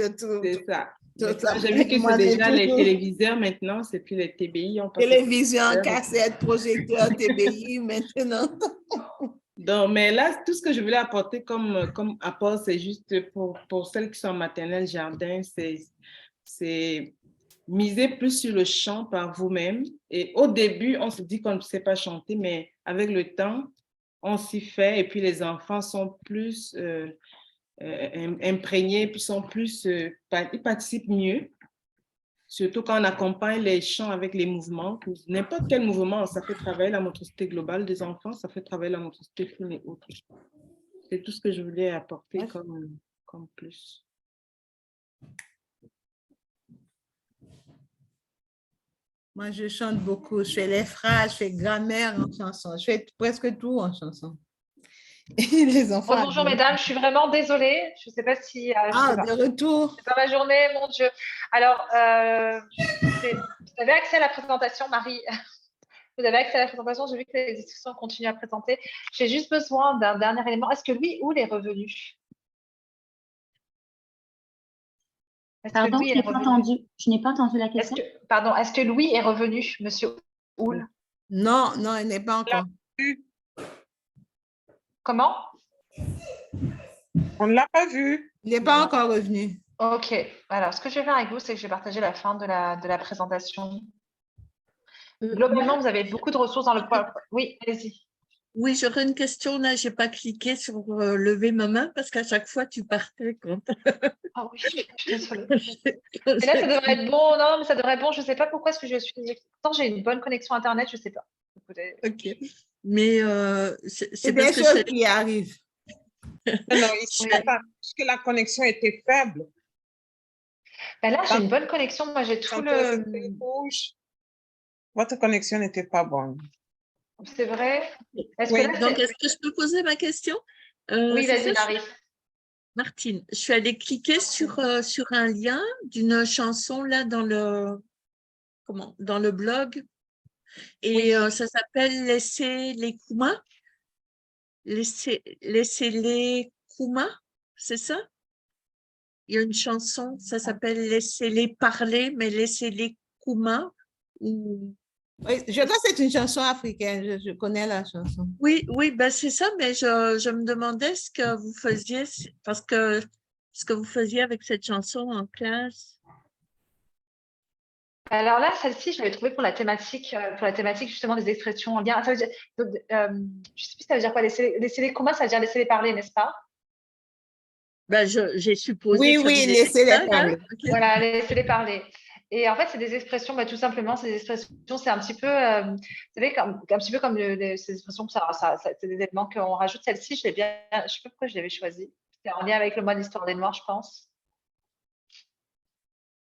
C'est ça. J'ai vu que c'est déjà les téléviseurs maintenant, c'est plus les TBI. Télévision, cassette, projecteur, TBI maintenant. Donc, mais là, tout ce que je voulais apporter comme apport, c'est juste pour celles qui sont en maternelle jardin, c'est miser plus sur le chant par vous-même. Et au début, on se dit qu'on ne sait pas chanter, mais avec le temps, on s'y fait. Et puis, les enfants sont plus... imprégnés, puis ils participent mieux, surtout quand on accompagne les chants avec les mouvements. N'importe quel mouvement, ça fait travailler la motricité globale des enfants, ça fait travailler la motricité fine et autres. C'est tout ce que je voulais apporter comme plus. Moi, je chante beaucoup. Je fais les phrases, je fais grammaire en chanson. Je fais presque tout en chanson. Et les enfants. Bonjour mesdames, je suis vraiment désolée. Je ne sais pas si. De retour. C'est pas ma journée, mon Dieu. Alors, vous avez accès à la présentation, Marie. Vous avez accès à la présentation. J'ai vu que les discussions continuent à présenter. J'ai juste besoin d'un dernier élément. Est-ce que Louis Houle est revenu? Pardon, je n'ai pas entendu la question. Est-ce que Louis est revenu, monsieur Houle? Non, il n'est pas encore. Comment? On ne l'a pas vu. Il n'est pas encore revenu. Ok. Alors, ce que je vais faire avec vous, c'est que je vais partager la fin de la présentation. Globalement, vous avez beaucoup de ressources dans le PowerPoint. Oui, allez-y. Oui, j'aurais une question. Là, je n'ai pas cliqué sur lever ma main parce qu'à chaque fois, tu partais quand. Ah oui, je suis désolée. Mais là, ça devrait être bon. Non, mais ça devrait être bon. Je ne sais pas pourquoi est-ce que je suis. Pourtant, j'ai une bonne connexion Internet, je ne sais pas. Écoutez. Ok. Mais C'est parce des que choses qui arrivent. Non, ici, pas, parce que la connexion était faible. Ben là, j'ai une bonne connexion. Moi, j'ai tout Quand le. c'était rouge, votre connexion n'était pas bonne. C'est vrai? Est-ce que Oui, là, donc est-ce que je peux poser ma question? Oui, C'est vas-y, ça, Marie. Martine, je suis allée cliquer sur un lien d'une chanson là dans le blog et ça s'appelle Laissez les Kouma. Laissez les Kouma, c'est ça? Il y a une chanson, ça s'appelle Laissez-les parler, mais laissez-les Kouma. Ou... Oui, je crois que c'est une chanson africaine, je connais la chanson. Oui, oui, ben c'est ça, mais je me demandais ce que vous faisiez, parce que ce que vous faisiez avec cette chanson en classe. Alors là, celle-ci, je l'avais trouvée pour la thématique justement des expressions en lien. Ça veut dire, je ne sais plus ça veut dire quoi, laisser les communs, ça veut dire laisser les parler, n'est-ce pas? Ben, j'ai supposé Oui, que ça oui, voulait laissez dire les ça, là. parler. Okay. Voilà, laissez-les parler. Et en fait, c'est des expressions, tout simplement, ces expressions, c'est un petit peu, vous savez, un petit peu comme ces expressions, c'est des éléments qu'on rajoute. Celle-ci, je ne sais pas pourquoi je l'avais choisie. C'était en lien avec le mois d'Histoire des Noirs, je pense.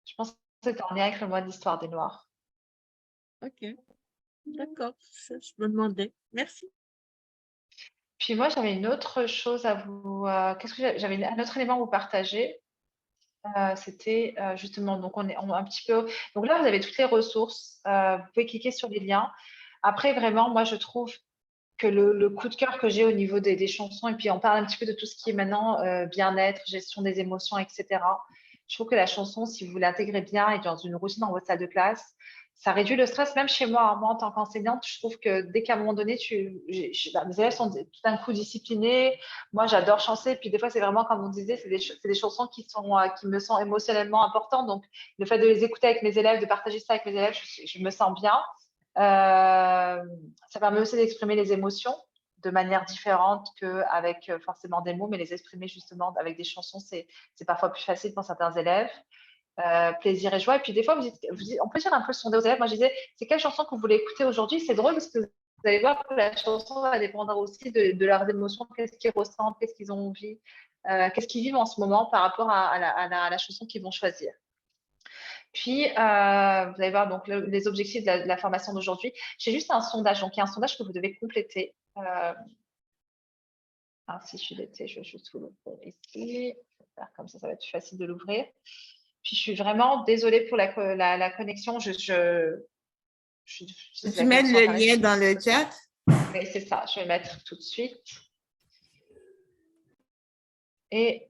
Je pense que c'était en lien avec le mois d'Histoire des Noirs. Ok, d'accord, je me demandais. Merci. Puis moi, j'avais une autre chose à vous. Qu'est-ce que j'avais un autre élément à vous partager. C'était justement, donc on est un petit peu. Donc là, vous avez toutes les ressources. Vous pouvez cliquer sur les liens. Après, vraiment, moi, je trouve que le coup de cœur que j'ai au niveau des chansons, et puis on parle un petit peu de tout ce qui est maintenant bien-être, gestion des émotions, etc. Je trouve que la chanson, si vous l'intégrez bien et dans une routine dans votre salle de classe, ça réduit le stress, même chez moi. Moi, en tant qu'enseignante, je trouve que dès qu'à un moment donné, mes élèves sont tout d'un coup disciplinés. Moi, j'adore chanter. Puis des fois, c'est vraiment, comme on disait, c'est des chansons qui me sont émotionnellement importantes. Donc, le fait de les écouter avec mes élèves, de partager ça avec mes élèves, je me sens bien. Ça permet aussi d'exprimer les émotions de manière différente qu'avec forcément des mots, mais les exprimer justement avec des chansons, c'est parfois plus facile pour certains élèves. Plaisir et joie. Et puis des fois, on peut dire un peu sonder aux élèves. Moi, je disais, c'est quelle chanson que vous voulez écouter aujourd'hui? C'est drôle parce que vous allez voir que la chanson va dépendre aussi de leurs émotions, qu'est-ce qu'ils ressentent, qu'est-ce qu'ils ont envie, qu'est-ce qu'ils vivent en ce moment par rapport à la chanson qu'ils vont choisir. Puis, vous allez voir donc les objectifs de la formation d'aujourd'hui. J'ai juste un sondage. Donc, il y a un sondage que vous devez compléter. Si je suis l'été, je vais juste vous l'ouvrir ici. Comme ça va être plus facile de l'ouvrir. Puis, je suis vraiment désolée pour la connexion. Tu mets le lien dans le chat? Oui, c'est ça. Je vais le mettre tout de suite. Et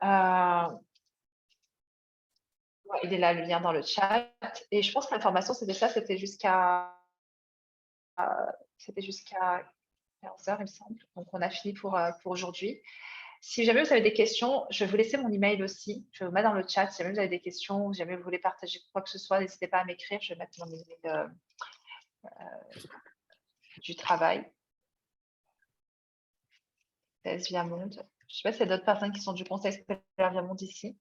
il est là, le lien dans le chat. Et je pense que l'information, c'était ça. C'était jusqu'à 15h, il me semble. Donc, on a fini pour aujourd'hui. Si jamais vous avez des questions, je vais vous laisser mon email aussi. Je vais vous mettre dans le chat. Si jamais vous avez des questions, si jamais vous voulez partager quoi que ce soit, n'hésitez pas à m'écrire. Je vais mettre mon email du travail. PS Viamonde. Je ne sais pas s'il y a d'autres personnes qui sont du conseil scolaire Viamonde ici.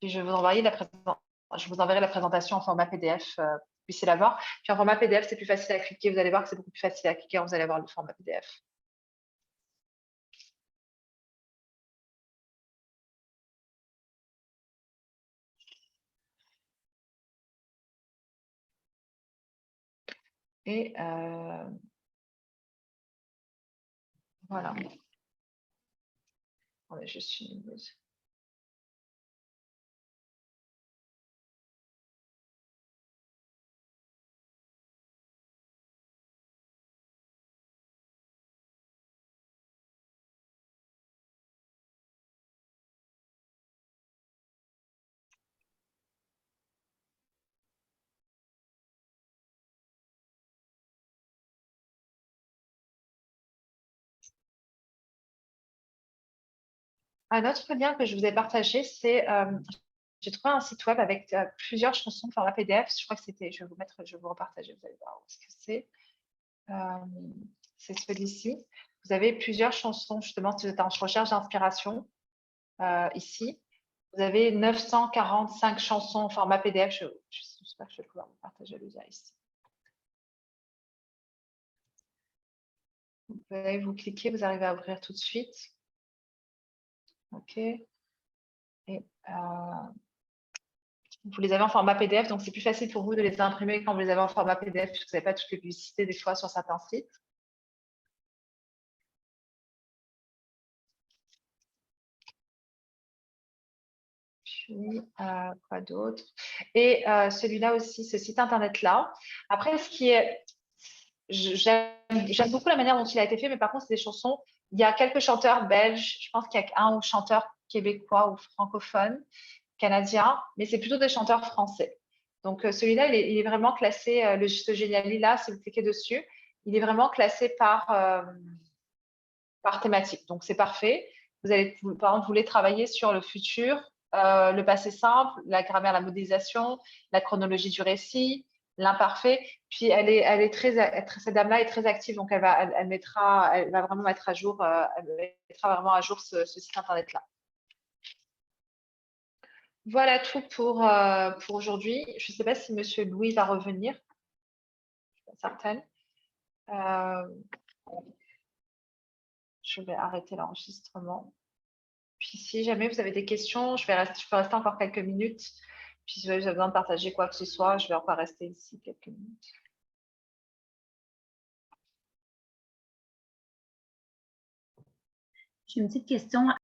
Puis je vais vous envoyer je vous enverrai la présentation en format PDF pour que vous puissiez la voir. Puis en format PDF, c'est plus facile à cliquer. Vous allez voir que c'est beaucoup plus facile à cliquer quand vous allez voir le format PDF. Et voilà. On est juste une minute. Un autre lien que je vous ai partagé, c'est j'ai trouvé un site web avec plusieurs chansons format PDF. Je crois que c'était, je vais vous repartager, vous allez voir où est-ce que c'est. C'est celui-ci. Vous avez plusieurs chansons, justement, si vous êtes en recherche d'inspiration, ici. Vous avez 945 chansons en format PDF. J'espère que je vais pouvoir vous partager le lien ici. Vous pouvez vous cliquer, vous arrivez à ouvrir tout de suite. OK. Et vous les avez en format PDF, donc c'est plus facile pour vous de les imprimer quand vous les avez en format PDF, puisque vous n'avez pas toutes les publicités des fois sur certains sites. Puis, quoi d'autre? Et celui-là aussi, ce site internet-là. Après, ce qui est... J'aime beaucoup la manière dont il a été fait, mais par contre, c'est des chansons. Il y a quelques chanteurs belges, je pense qu'il y a un ou chanteur québécois ou francophone, canadien, mais c'est plutôt des chanteurs français. Donc, celui-là, il est vraiment classé, ce Géniali-là, si vous cliquez dessus, il est vraiment classé par thématique. Donc, c'est parfait. Par exemple, vous voulez travailler sur le futur, le passé simple, la grammaire, la modélisation, la chronologie du récit, l'imparfait. Puis, cette dame-là est très active, donc elle va vraiment mettre à jour, ce site internet-là. Voilà tout pour aujourd'hui. Je ne sais pas si Monsieur Louis va revenir. Je ne suis pas certaine. Je vais arrêter l'enregistrement. Puis si jamais vous avez des questions, je peux rester encore quelques minutes. Puis si vous avez besoin de partager quoi que ce soit, je vais encore rester ici quelques minutes. J'ai une petite question.